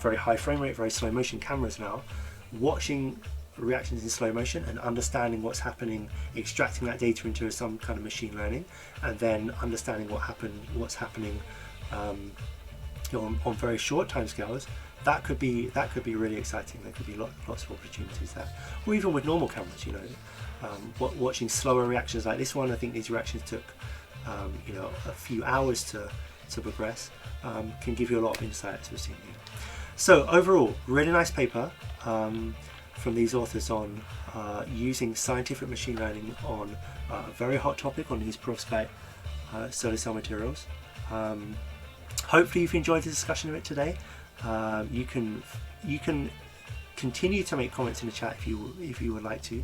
[SPEAKER 1] very high frame rate, very slow motion cameras now, watching reactions in slow motion and understanding what's happening, extracting that data into some kind of machine learning, and then understanding what's happening on very short timescales. That could be really exciting. There could be lots of opportunities there. Or even with normal cameras, you know, watching slower reactions like this one. I think these reactions took a few hours to progress. Can give you a lot of insight, as we're seeing here. So overall, really nice paper from these authors on using scientific machine learning on a very hot topic on these perovskite solar cell materials. Hopefully you've enjoyed the discussion of it today. You can continue to make comments in the chat if you would like to,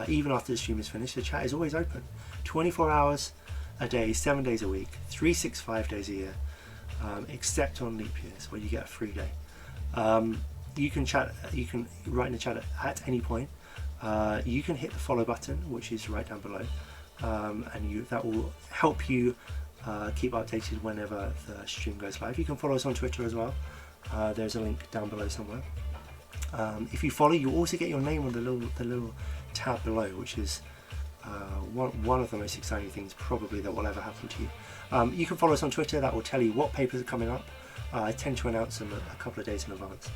[SPEAKER 1] even after the stream is finished. The chat is always open, 24 hours a day, 7 days a week, 365 days a year, except on leap years where you get a free day. You can chat. You can write in the chat at any point. You can hit the follow button, which is right down below, and that will help you keep updated whenever the stream goes live. You can follow us on Twitter as well. There's a link down below somewhere. If you follow, you also get your name on the little tab below, which is one of the most exciting things probably that will ever happen to you. You can follow us on Twitter. That will tell you what papers are coming up. I tend to announce them a couple of days in advance.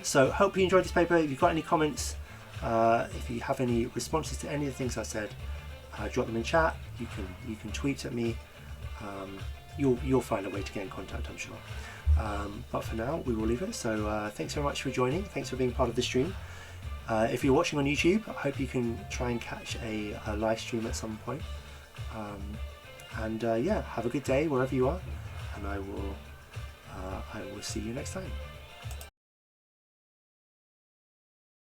[SPEAKER 1] So hope you enjoyed this paper. If you've got any comments, if you have any responses to any of the things I said, drop them in chat. You can tweet at me. You'll find a way to get in contact, I'm sure. But for now, we will leave it. So thanks very much for joining. Thanks for being part of the stream. If you're watching on YouTube, I hope you can try and catch a live stream at some point. Yeah, have a good day wherever you are, and I will see you next time.